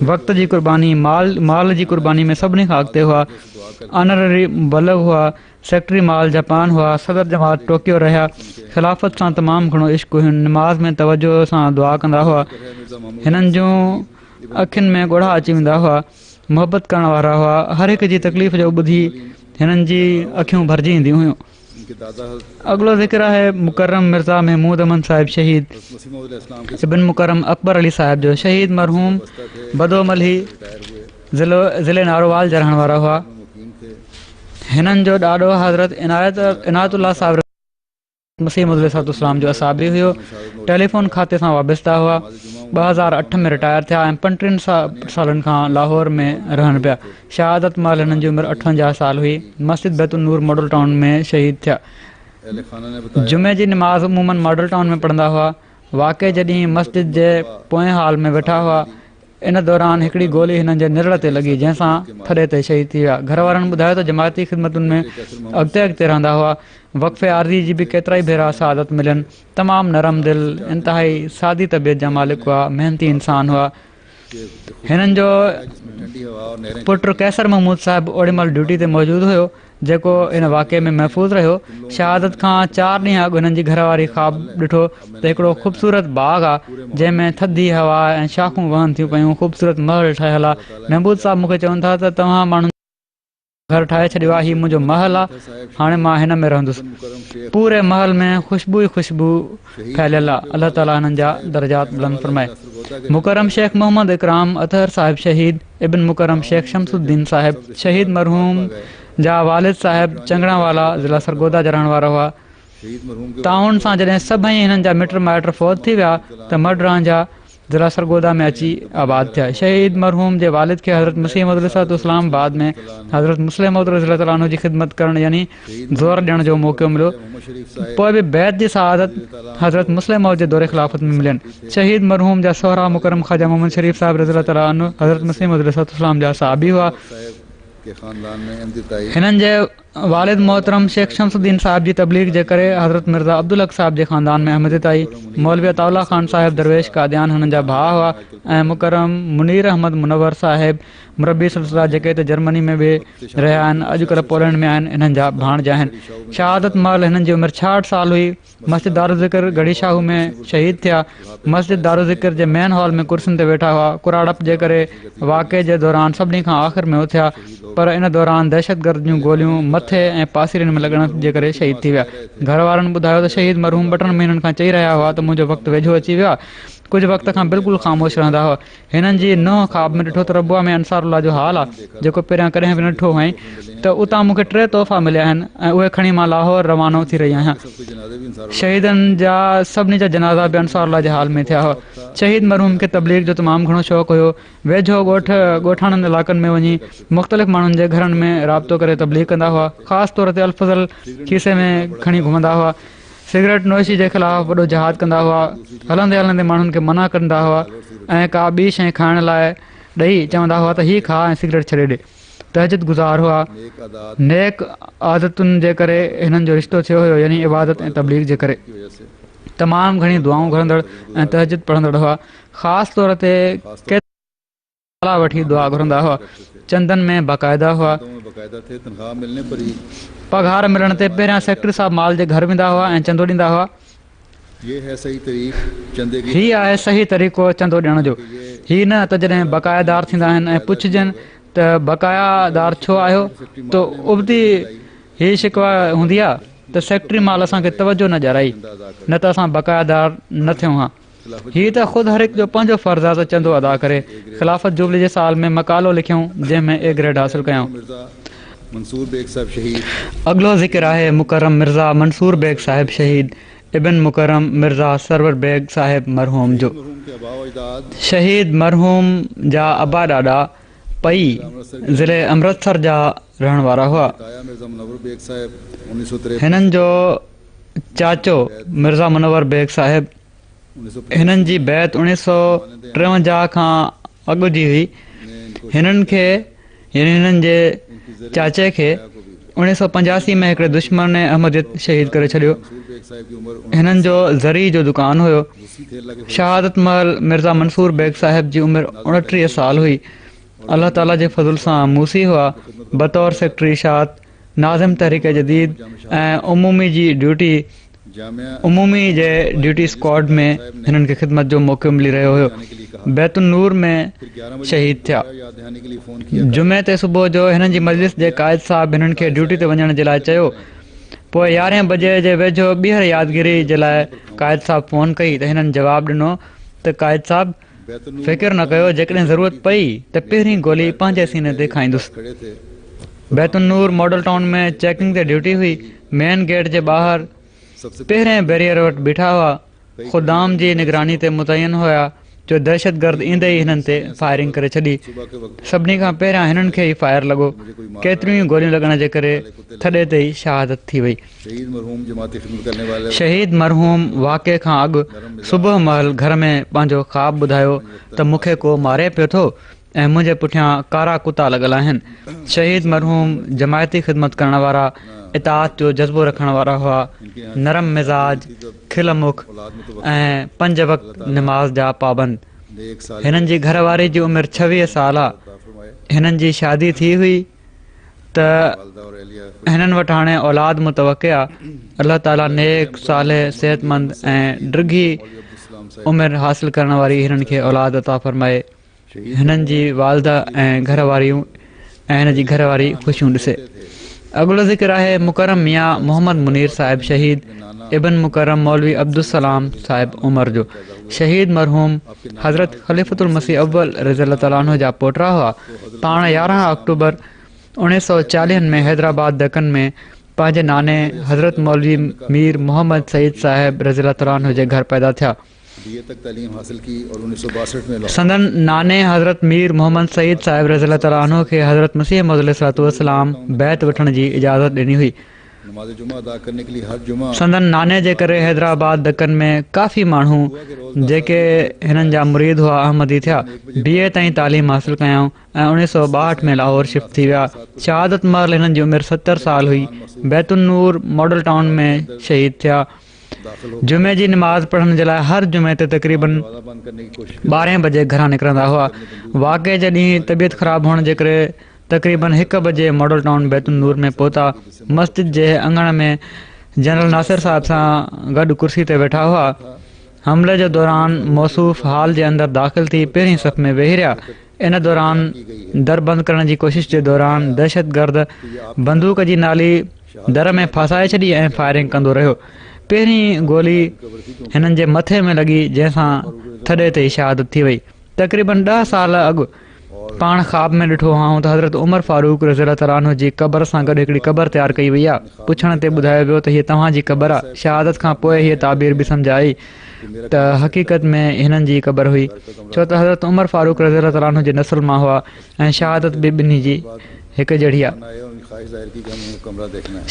वक़्त जी क़ुर्बानी, माल जी क़ुर्बानी में सभिनी खां अॻिते हुआ। ऑनररी बलग हुआ, सेक्रेटरी माल जापान हुआ, सदर जमात टोकियो रहिया। ख़िलाफ़त सां तमामु घणो इश्क़ हुयो। नमाज़ में तवजो सां दुआ कंदा हुआ। हिननि जूं अखियुनि में ॻोढ़ा अची वेंदा हुआ। मुहबत करण वारा हुआ। हर हिक जी तकलीफ़ जो ॿुधी हिननि जी अखियूं भरिजी ईंदियूं हुयूं। अॻिलो ज़िक्र आहे मुकरम मिर्ज़ा महमूद अहमद साहिब शहीद। इब्न मुकरम अकबर अली साहिब जो शहीद मरहूम बदोमली ज़िले नारोवाल जा रहण वारा हुआ। हिननि जो ॾाॾो हज़रत इनायतुल्लाह साहिब मसीह मौद अलैहिस्सलाम जो असाबी हुयो। टेलीफ़ोन खाते सां वाबस्ता हुआ। 2008 में रिटायर थिया ऐं 35 सालनि खां लाहौर में रहनि पिया। शहादत महिल हिननि जी उमिरि 58 साल हुई। मस्जिद बैतुल नूर मॉडल टाउन में शहीद थिया। जुमे जी निमाज़ अमूमन मॉडल टाउन में पढ़ंदा हुआ। वाक़ई जॾहिं मस्जिद जे पोएं हाल में वेठा हुआ, इन दौरान हिकिड़ी गोली हिननि जे निरड़ ते लॻी, जंहिंसां थॾे ते शहीद थी विया। घर वारनि ॿुधायो त जमायती ख़िदमतुनि में अॻिते रहंदा हुआ। वक़फ़े आरज़ी जी बि केतिरा ई भेरा सआदत मिलनि। तमामु नरम दिल, इंतिहाई सादी तबियत जा मालिक हुआ। महिनती इंसान हुआ। हिननि जो पुटु कैसर महमूद साहिबु ओॾी महिल ड्यूटी ते मौजूदु हुयो जेको इन वाक़े में महफ़ूज़ रहियो। शहादत खां 4 ॾींहं अॻु हिननि जी घरवारी ख़्वाबु ॾिठो त हिकिड़ो ख़ूबसूरत बाग़ आहे जंहिंमें थधी हवा ऐं शाखूं वहनि थियूं पियूं। ख़ूबसूरत महल ठहियलु आहे। महमूद साहिबु मूंखे चवनि था त तव्हां माण्हुनि घर ठाहे छॾियो आहे। हीउ मुंहिंजो महल आहे, हाणे मां हिन में रहंदुसि। पूरे महल में ख़ुशबू ई ख़ुशबू फैलियल आहे। अलाह ताला हिननि जा दर्जात बुलंद फरमाए। मुकरम शेख मोहम्मद इकराम अतहर साहिब शहीद। इब्न मुकरम शेख शमसुद्दीन साहिब शहीद। मरहूम जा वालिद साहिब चंगड़ावाला ज़िला सरगोदा जा रहण वारा हुआ। ताउन सां जॾहिं सभई हिननि जा मिट माइट फ़ौत थी विया त मडरां जा ज़िला सरगोदा में अची आबाद थिया। शहीद मरहूम जे वालिद खे हज़रत मसीह मौद अलैहिस्सलाम बाद में हज़रत मुस्लिम मौद रज़ियल्लाहु जी ख़िदमत करणु यानी ज़ोर ॾियण जो मौक़ो मिलियो। पोइ बि बैत जी सआदत हज़रत मुस्लिम मौद जे दौरे ख़िलाफ़त में मिलनि। शहीद मरहूम जा सोहरा मुकरम ख़्वाजा मोहम्मद शरीफ़ साहिब रज़ियल्लाहु अन्हु हज़रत मसीह मौद अलैहिस्सलाम जा सहाबी हुआ। हिननि जे वालिद मोहतरम शेख शमसुद्दीन साहिब जी तबलीग जे करे हज़रत मिर्ज़ा अब्दुल हक साहिब जे ख़ानदान में अहमदियत आई। मौलवी अताउल्लाह ख़ान साहिब दरवेश कादियान हिननि जा भाउ हुआ ऐं मुकरम मुनीर अहमद मुनवर साहिब मुरबी सिलसिला जेके त जर्मनी में बि रहिया आहिनि, अॼुकल्ह पोलैंड में आहिनि, हिननि जा भाणजा आहिनि। शहादत महिल हिननि जी उमिरि 66 साल हुई। मस्जिद दारू ज़िक्र गढ़ी शाहू में शहीद थिया। मस्जिद दारू ज़िक्र जे मेन हॉल में कुर्सियुनि ते वेठा हुआ। कुराड़प जे करे वाक़े जे दौरान सभिनी खां आख़िर में उथिया, पर इन दौरान दहशतगर्द जूं गोलियूं मथे ऐं पासीरनि में लॻण जे करे शहीद थी विया। घर वारनि ॿुधायो त शहीद मरहूम 2 महीननि खां चई रहिया हुआ त मुंहिंजो वक़्तु वेझो अची वियो आहे। कुझु वक़्त खां बिल्कुलु ख़ामोश रहंदा हुआ। हिननि जी नओं ख़्वाब में ॾिठो त रबुआ में अंसारुल्लाह जो हाल आहे जेको पहिरियां कॾहिं बि न ॾिठो हुअईं। त उतां मूंखे 3 तोहफ़ा मिलिया आहिनि ऐं उहे खणी मां लाहौर रवानो थी रही आहियां। सबके जनाजे भी इंसार शहीदनि जा सभिनी जा जनाज़ा बि अंसारुल्लाह जे हाल में थिया हुआ। शहीद मरहूम खे तबलीग जो तमामु घणो शौक़ु हुयो। वेझो ॻोठाणनि इलाइक़नि में वञी मुख़्तलिफ़ माण्हुनि जे घरनि में राब्तो करे तबलीग कंदा हुआ। ख़ासि तौर ते अल्फज़ल खीसे में खणी घुमंदा हुआ। सिगरेट नोशी जे ख़िलाफ़ु वॾो जहाद कंदा हुआ। हलंदे हलंदे माण्हुनि खे मना कंदा हुआ ऐं का ॿी शइ खाइण लाइ ॾेई चवंदा हुआ त हीअ खा ऐं सिगरेट छॾे ॾे। तहजद गुज़ार हुआ। नेक आदात नेक आदतुनि जे करे हिननि जो रिश्तो थियो हुयो, यानी इबादत ऐं तबलीग जे करे। की वजह से तमामु घणी दुआऊं घुरंदड़ ऐं तहजद पढ़ंदड़ हुआ। ख़ासि तौर ते केतिरा वठी दुआ घुरंदा हुआ। चंदनि में बाक़ाइदा हुआ। में बाकायदा थे, तनख्वाह मिलने पर ही पघार मिलण ते पहिरियां सेक्रेटरी साहब माल जे घर वेंदा हुआ ऐं चंदो ॾींदा हुआ। ये है सही तरीक़ चंदे की हीअ आहे सही तरीक़ो चंदो ॾियण जो। हीअ न त जॾहिं बक़ायादार थींदा आहिनि ऐं पुछजनि त बक़ायादार छो आहियो त उबती हीअ शिकवा हूंदी आहे त सेक्रेटरी माल असांखे तवजो न ॾियाराई, न त असां बक़ायादार न थियूं हा। हीअ त ख़ुदि हर हिकु जो पंहिंजो फ़र्ज़ु आहे त चंदो अदा करे। ख़िलाफ़त जुबली जे साल में मकालो लिखियूं जंहिंमें ए ग्रेड हासिलु कयूं। मिर्ज़ा मंसूर बेग साहब शहीद अॻिलो ज़िक्र आहे मुकरम मिर्ज़ा मंसूर बेग साहिब शहीद इब्न मुकरम मिर्ज़ा सरवर बेग साहिब मरहूम जो। मरहूम के आबा व अजदाद शहीद मरहूम जा अबा ॾाॾा पई ज़िले अमृतसर जा रहण वारा हुआ। ताया मिर्ज़ा मुनव्वर बेग साहब 1953 हिननि जो चाचो मिर्ज़ा मुनव्वर बेग साहिब, 1950 हिननि जी बैत 1953 खां अॻु जी हुई। हिननि खे यानी हिननि जे चाचे खे 1985 में हिकिड़े दुश्मन ऐं अहमदियत शहीद करे छॾियो। मंसूर बेग साहब की उम्र हिननि जो ज़री जो दुकानु हुयो। उसी थे अल्लाह के शहादत महल मिर्ज़ा मंसूर बेग साहिब जी उमिरि 29 साल हुई। अल्लाह ताला जे फज़ल सां मूसी हुआ। बतौर सेक्रेटरी शात नाज़िम तहरीक जदीद ऐं उमूमी जी ड्यूटी जामिया उमूमी जे ड्यूटी स्क्वाड में हिननि खे ख़िदमत जो मौक़ो मिली रहियो हुयो। जाने के लिए कहा। बैतुल नूर में 11 बजे शहीद थिया। याद दिलाने के लिए फ़ोन किया। जुमे ते सुबुह जो हिननि जी मजलिस जे क़ाइद साहब हिननि खे ड्यूटी ते वञण जे लाइ चयो। पोइ 11 बजे जे वेझो ॿीहर यादगिरी जे लाइ क़ाइद साहब फ़ोन कई त हिननि जवाबु ॾिनो त क़ाइद साहब बैतुल फ़िकिर न कयो, जेकॾहिं ज़रूरत पई त पहिरीं गोली पंहिंजे सीने ते खाईंदुसि। खड़े थे। बैतुल नूर मॉडल टाउन में चेकिंग ते ड्यूटी हुई। मेन गेट जे ॿाहिरि सबसे पहिरें बैरियर वटि बीठा हुआ। ख़ुदाम जी निगरानी ते मुतयन हुया जो दहशतगर्द ईंदे ई हिननि ते फायरिंग करे छॾी। सुबह के वक्त सभिनी खां पहिरियां हिननि खे ई फायर लॻो। केतिरियूं गोलियूं लॻण जे करे थॾे ते ई शहादत थी वई। शहीद मरहूम जमाती खिदमत करने वाले शहीद मरहूम वाक़े खां अॻु सुबुह महिल घर में पंहिंजो ख़्वाबु ॿुधायो त मूंखे को मारे पियो थो ऐं मुंहिंजे पुठियां कारा कुता लॻल आहिनि। शहीद मरहूम जमायती ख़िदमत करण वारा, इताअत जो जज़्बो रखण वारा हुआ, नरम मिज़ाज, खिल मुख ऐं 5 वक़्त निमाज़ जा पाबंद। एक साल हिननि जी घरवारी जी उमिरि 26 साल आहे। फरमाए हिननि जी शादी थी हुई त वालदा और एलिया हिननि वटि हाणे औलाद मुतवक़े आहे। अल्लाह ताला नेक साले सेहतमंद ऐं ड्रिघी अब्दुल सलाम उमिरि हासिलु करण वारी हिननि खे औलाद अता फरमाए। हिननि जी वालदा ऐं घरवारियूं ऐं हिन जी घरवारी ख़ुशियूं ॾिसे। अॻिलो ज़िक्र आहे मुकरम मियाँ मोहम्मद मुनीर साहिब शहीद इब्न मुकरम मौलवी अब्दुल सलाम साहिब उमर जो। शहीद मरहूम हज़रत ख़लीफ़तुल मसीह अव्वल रज़ियल्लाहु तआला अन्हु जा पोटरा हुआ। पाण 11 अक्टूबर 1940 में हैदराबाद दक्कन में पंहिंजे नाने हज़रत मौलवी मीर मोहम्मद सईद साहिब रज़ियल्लाहु तआला अन्हु जे घर पैदा थिया। बीए तक तालीम हासिल की और 1962 में संदन नाने हज़रत मीर मोहम्मद सईद साहिब रज़ियल्लाहु तआला अन्हु खे हज़रत मसीह मौद अलैहिस्सलाम बैत वठण जी इजाज़त ॾिनी हुई। नमाज जुमा अदा करने के लिए हर जुमा संदन नाने जे करे हैदराबाद दक्कन में काफ़ी माण्हू जेके हिननि जा मुरीद हुआ अहमदी थिया। BA ताईं तालीम हासिलु कयऊं ऐं 1962 में लाहौर शिफ्ट थी विया। शहादत महल हिननि जी उमिरि 70 साल हुई। बैतुल नूर मॉडल टाउन में शहीद थिया। दाखिल हो जुमे जी नमाज़ पढ़ण जे लाइ हर जुमे ते तक़रीबन दरवाज़ा बंद करने की कोशिश 12 बजे घरां निकिरंदा हुआ। वाक़े जे ॾींहुं तबियत ख़राबु हुअण जे करे तक़रीबन 1 बजे मॉडल टाउन बैतुल नूर में पहुता। मस्जिद जे अंगण में जनरल नासिर साहिब सां गॾु कुर्सी ते वेठा हुआ। हमले जे दौरान मौसूफ़ हाल जे अंदरि दाख़िल थी पहिरीं सफ़ में वेही रहिया। इन दौरान दर बंदि करण जी कोशिश जे दौरान दहशतगर्द बंदूक जी नाली दर में फासाए छॾी ऐं फायरिंग कंदो रहियो। पहिरीं गोली हिननि जे मथे में लॻी जंहिंसां थॾे ते शहादत थी वई। तक़रीबन 10 साल अॻु पाण ख़्वाब में ॾिठो हुआऊं त हज़रत उमर फारूक रज़ियल्लाहु ताला अन्हु जी क़बर सां गॾु हिकिड़ी क़बर तयारु कई वई आहे। पुछण ते ॿुधायो वियो त हीअ तव्हांजी क़बर आहे। शहादत खां पोइ हीअ ताबीर बि सम्झ आई त हक़ीक़त में हिननि जी क़बर हुई, छो त हज़रत उमर फारूक रज़ियल्लाहु ताला अन्हु जे नसुल मां हुआ ऐं शहादत बि ॿिन्ही जी हिकु जहिड़ी आहे।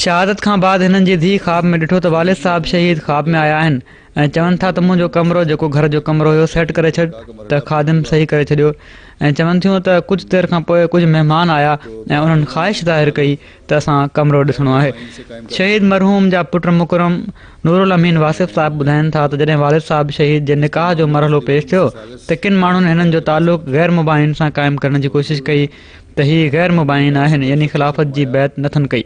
शहादत खां बाद हिननि जी धीउ ख़्वाब में ॾिठो त वालिद साहब शहीद ख़्वाब में आया आहिनि ऐं चवनि था त मुंहिंजो कमिरो जेको घर जो कमिरो हुयो सेट करे छॾ, त ख़ादिम सही करे छॾियो ऐं चवनि थियूं त कुझु देरि खां पोइ कुझु महिमान आया ऐं उन्हनि ख़्वाहिश ज़ाहिर कई त असां कमिरो ॾिसणो आहे। शहीद मरहूम जा पुट मुकरम नूरुल अमीन वासिफ़ साहिबु ॿुधाइनि था त जॾहिं वालिद साहिबु शहीद जे निकाह जो मरहलो पेश थियो त किन माण्हुनि हिननि जो तालुक़ ग़ैर मुबाइन सां क़ाइमु करण जी कोशिशि कई त हीअ ग़ैर मुबाइन आहिनि, यानी ख़िलाफ़त जी बैत नथनि कई,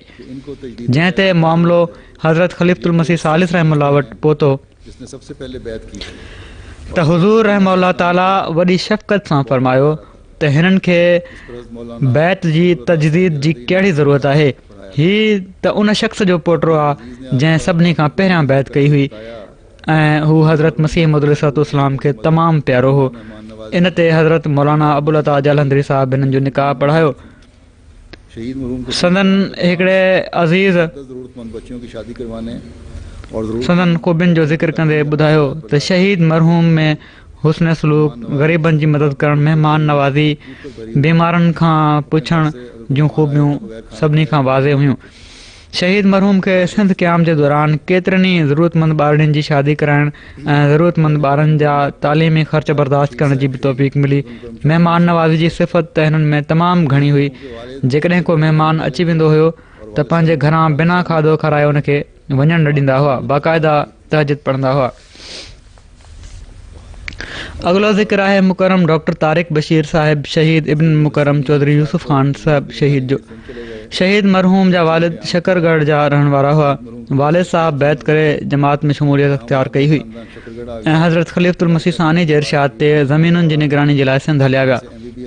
जंहिं ते मामिलो हज़रत ख़लीफ़तुल मसीह सालिस रहमहुल्लाह वटि पहुतो त हुज़ूर रहमहुल्लाह ताला वॾी शफ़क़त सां फ़रमायो त हिननि खे बैत जी तजदीद जी कहिड़ी ज़रूरत आहे। हीअ त उन शख़्स जो पोटो आहे जंहिं सभिनी खां पहिरियां बैत कई हुई ऐं हू हज़रत मसीह मौऊद अलैहिस्सलाम खे तमामु प्यारो हो। इन ते हज़रत मौलाना अबुल अता जलंधरी साहिबु हिननि जो निकाह पढ़ायो। संदन हिकिड़े अज़ीज़ संदन ख़ूबियुनि जो ज़िक्र कंदे ॿुधायो त शहीद मरहूम में हुस्न सलूक, ग़रीबनि जी मदद करणु, महिमान नवाज़ी, बीमारनि खां पुछण जूं ख़ूबियूं सभिनी खां वाज़े हुयूं। शहीद मरहूम खे सिंध क़याम जे दौरान केतिरनि ई ज़रूरतमंद ॿारनि जी शादी कराइण ऐं ज़रूरतमंद ॿारनि जा तालीमी ख़र्च बर्दाश्त करण जी बि तौफ़ीक़ मिली। महिमान नवाज़ी जी सिफ़त त हिननि में तमामु घणी हुई। जेकॾहिं को महिमान अची वेंदो हुयो त पंहिंजे घरां बिना खाधो खाराए उनखे वञणु न ॾींदा हुआ, बाक़ाइदा तहजद पढ़ंदा हुआ। अॻिलो ज़िक्र आहे मुकरम डॉक्टर तारिक बशीर साहिब शहीद इब्न मुकरम चौधरी यूसुफ ख़ान साहिब शहीद जो। शहीद मरहूम जा वालिद शकरगढ़ जा रहण वारा हुआ। वालिद साहब बैत करे जमात में शमूलियत अख़्तियार कई हुई ऐं हज़रत ख़लीफ़तुल मसीह सानी जे इरशाद ते ज़मीनुनि जी निगरानी जे लाइ सिंध हलिया विया।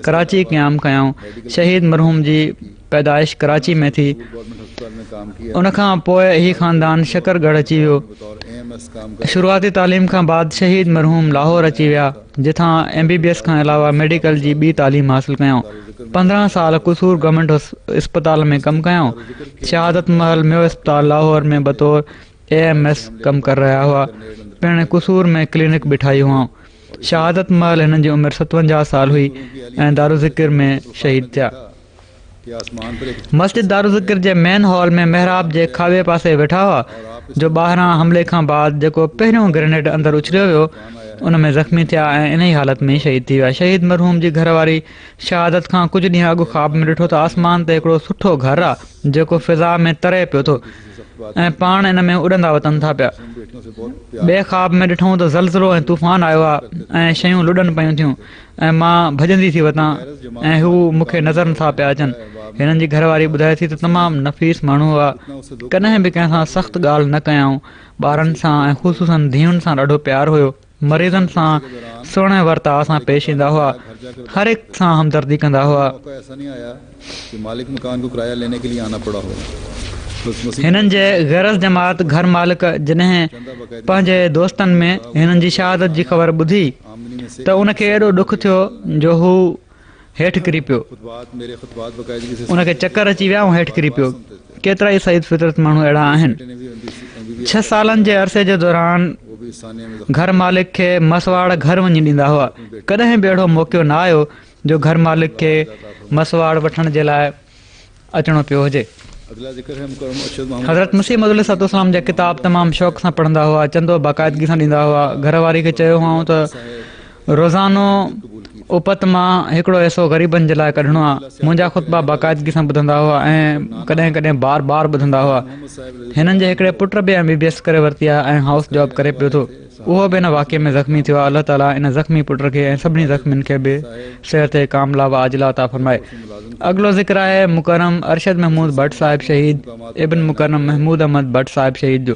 कराची क़याम कयऊं। शहीद मरहूम जी पैदाइश कराची में थी। उनखां पोइ ही ख़ानदान शकरगढ़ अची वियो। शुरूआती तालीम खां बाद शहीद मरहूम लाहौर अची विया, जिथां MBBS खां अलावा मेडिकल जी ॿी तालीम हासिलु कयऊं। 15 साल कुसूर गवर्नमेंट इस्पताल में कमु कयऊं। शहादत महल मेयो इस्पताल लाहौर में बतौर AMS कमु करे रहिया हुआ। पिणु कुसूर में क्लिनिक बि ठाही हुआ। शहादत महल हिननि जी उमिरि 57 साल हुई ऐं दारू ज़िक्र में शहीद थिया। मस्जिद दारू ज़िक्र जे मेन हॉल में महराब जे खाॿे पासे वेठा हुआ, जो ॿाहिरां हमले खां बाद जेको पहिरियों ग्रेनेड अंदरि उछलियो वियो उन में ज़ख़्मी थिया ऐं इन ई हालत में शहीद थी विया। शहीद मरहूम जी घरवारी शहादत खां कुझु ॾींहं अॻु ख़्वाब में ॾिठो त आसमान ते हिकिड़ो सुठो घरु आहे जेको फ़िज़ा में तरे पियो थो ऐं पाण इन में उॾंदा वतनि था पिया। ॿिए ख़्वाब में ॾिठूं त ज़लज़लो ऐं तूफ़ान आयो आहे ऐं शयूं लुॾनि पियूं थियूं ऐं मां भॼंदी थी वतां ऐं हू मूंखे नज़र नथा पिया अचनि। हिननि जी घरवारी ॿुधाए थी त तमामु नफ़ीस माण्हू हुआ, कॾहिं बि कंहिंसां सख़्तु ॻाल्हि न कयऊं। ॿारनि सां ऐं ख़ुशूसन धीउनि सां ॾाढो प्यारु हुयो। मरीज़नि सां सुहिणे वर्ताव सां पेश ईंदा हुआ। हर हिक सां हमदर्दी कंदा हुआ। हिननि जे गैरस जमात घर मालिक जॾहिं पंहिंजे दोस्तनि में हिननि जी शहादत जी ख़बर ॿुधी त उनखे एॾो ॾुख थियो जो हू हेठि किरी पियो। उनखे चकर अची विया ऐं हेठि किरी पियो। केतिरा ई सईद फितरत माण्हू अहिड़ा आहिनि। 6 सालनि जे अरसे जे दौरान घर मालिक खे मसवाड़ घर वञी ॾींदा हुआ। कॾहिं बि अहिड़ो मौक़ो न आयो जो घर मालिक खे मसवाड़ वठण जे लाइ अचिणो पियो हुजे। हज़रत मसीह मौऊद अलैहिस्सलाम जा किताब तमामु शौक़ सां पढ़ंदा हुआ, चंदो बाक़ाइदगी सां ॾींदा हुआ। घरवारी खे चयो हुआ त रोज़ानो उपत मां हिकिड़ो हिसो ग़रीबनि जे लाइ कढणो आहे। मुंहिंजा ख़ुतबा बाक़ाइदगी सां ॿुधंदा हुआ ऐं कॾहिं कॾहिं बार बार ॿुधंदा हुआ। हिननि जे हिकिड़े पुट बि MBBS करे वरिती आहे ऐं हाउस जॉब करे पियो थो। उहो बि हिन वाक़े में ज़ख़्मी थियो आहे। अलाह ताला इन ज़ख़्मी पुट खे ऐं सभिनी ज़ख़्मियुनि खे बि सिहत कामिला व आजिला अता फ़रमाए। अॻिलो ज़िक्र आहे मुकरम अरशद महमूद भट्ट साहिब शहीद इब्न मुकरम महमूद अहमद भट्ट साहिब शहीद जो।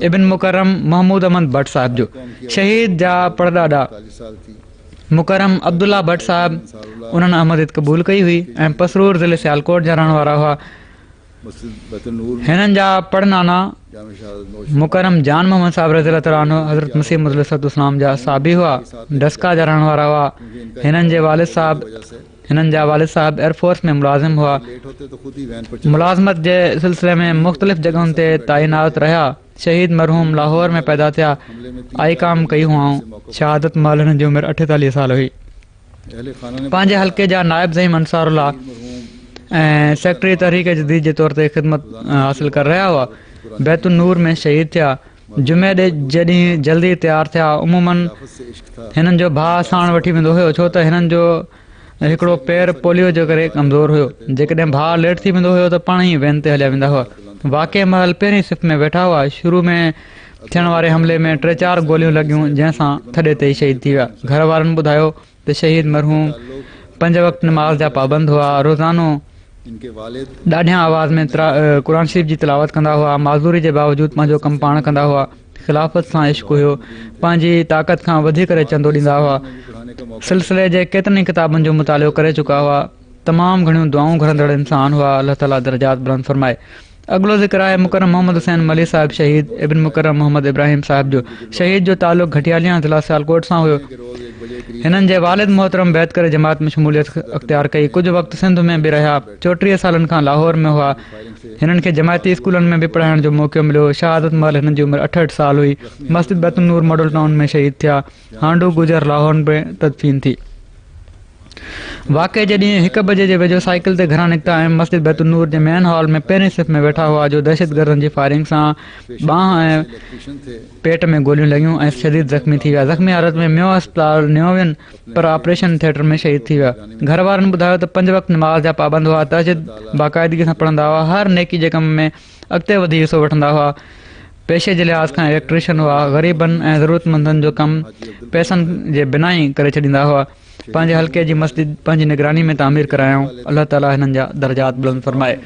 इब्न मुकरम महमूद अहमद भट्ट साहिब जो शहीद जा परॾाॾा मुकरम अब्दुल्ला भट्ट साहिब उन्हनि अहमदियत क़बूल कई हुई ऐं पसरूर ज़िले सियालकोट जा रहण वारा हुआ। मस्जिद बैतुल नूर में हिननि जा पढ़नाना जामे शहादत नोश मुकरम जान मोहम्मद साहब रज़ियल्लाहु ताला अन्हु हज़रत मसीह मौऊद अलैहिस्सलाम जा साबी हुआ, डस्का जा रहण वारा हुआ। हिननि जा वालिद साहब एयरफोर्स में मुलाज़िम हुआ। लेट होते तो खुद ही वैन पर मुलाज़मत जे सिलसिले में मुख़्तलिफ़ जॻहुनि ते तैनात रहिया। शहीद मरहूम लाहौर में पैदा थिया, आई काम कई हुआऊं। शहादत महिल हिननि जी उमिरि 48 साल हुई। अहले खाना ने पंहिंजे हल्के जा नायब ज़हीम अंसारुल्लाह ऐं सेक्रेटरी तहरीक जदीद जे तौर ते ख़िदमत हासिल करे रहिया हुआ। बैतुल नूर में शहीद थिया। जुमे ॾे जॾहिं जल्दी तयारु थिया, उमूमन से इश्क था हिननि जो भाउ साण वठी वेंदो हुयो, छो त हिननि जो हिकिड़ो पैर पोलियो जे करे कमज़ोर हुयो। जेकॾहिं भाउ लेट थी वेंदो हुयो त पाण ई वैन ते हलिया वेंदा हुआ। वाक़े महल पहिरीं सिफ़ में वेठा हुआ। शुरू में थियण वारे हमले में 3-4 गोलियूं लॻियूं, जंहिंसां थॾे ते ई शहीद थी विया। घर वारनि ॿुधायो त शहीद मरहूम 5 वक़्त नमाज़ जा पाबंद हुआ। रोज़ानो इनके वालिद ॾाढियां आवाज़ में क़ुरान शरीफ़ जी तिलावत कंदा हुआ। माज़ूरी जे बावजूदि पंहिंजो कमु पाण कंदा हुआ। ख़िलाफ़त सां इश्क़ हुयो। पंहिंजी ताक़त खां वधी करे चंदो ॾींदा हुआ। पढ़ाने का मौका सिलसिले जे केतिरनि किताबनि जो मुतालो करे चुका हुआ। तमामु घणियूं दुआऊं घुरंदड़ इंसान हुआ। अल्लाह ताला दर्जात बुलंद फरमाए। अॻिलो ज़िक्र आहे मुकरम मोहम्मद हुसैन मली साहिब शहीद इब्न मुकरम मोहम्मद इब्राहिम साहिब जो। शहीद जो तालुक़ घटियालिया ज़िला सियालकोट सां हुयो। के रोज़ 1 बजे करीब हिननि जे वालिद मोहतरम बैत करे जमात में शमूलियत अख़्तियार कई। कुझु वक़्तु सिंध में बि रहिया। 34 सालनि खां लाहौर में हुआ। हिननि खे जमायती स्कूलनि में बि पढ़ाइण जो मौक़ो मिलियो। शहादत महिल हिननि जी उमिरि 68 साल हुई। मस्जिद बैतुल नूर मॉडल टाउन में शहीद थिया। हांडू गुजर लाहौर में तदफीन थी। वाक़े जॾहिं 1 बजे जे वेझो साइकिल ते घरां निकिता ऐं मस्जिद बैतुल नूर जे मेन हॉल में पहिरीं सिफ़ में वेठा हुआ, जो दहशतगर्दनि जी फायरिंग सां बांह ऐं इलेक्ट्रिशियन थे पेट में गोलियूं लॻियूं ऐं शदीद ज़ख़्मी थी विया। ज़ख़्मी हालत में मियो अस्पताल नियो वियुनि, पर ऑपरेशन थिएटर में शहीद थी विया। घर वारनि ॿुधायो त 5 वक़्त नमाज़ जा पाबंद हुआ, तहज्जुद बाक़ाइदगी सां पढ़ंदा हुआ, हर नेकी जे कम में अॻिते वधी हिसो वठंदा हुआ। पेशे जे लिहाज़ खां इलेक्ट्रिशियन हुआ। ग़रीबनि ऐं ज़रूरतमंदनि जो कमु पैसनि जे बिना ई करे छॾींदा हुआ। पंहिंजे हल्के जी मस्जिद पंहिंजी निगरानी में तामीर करायूं। अल्लाह ताला हिननि जा दर्जात बुलंद फरमाए।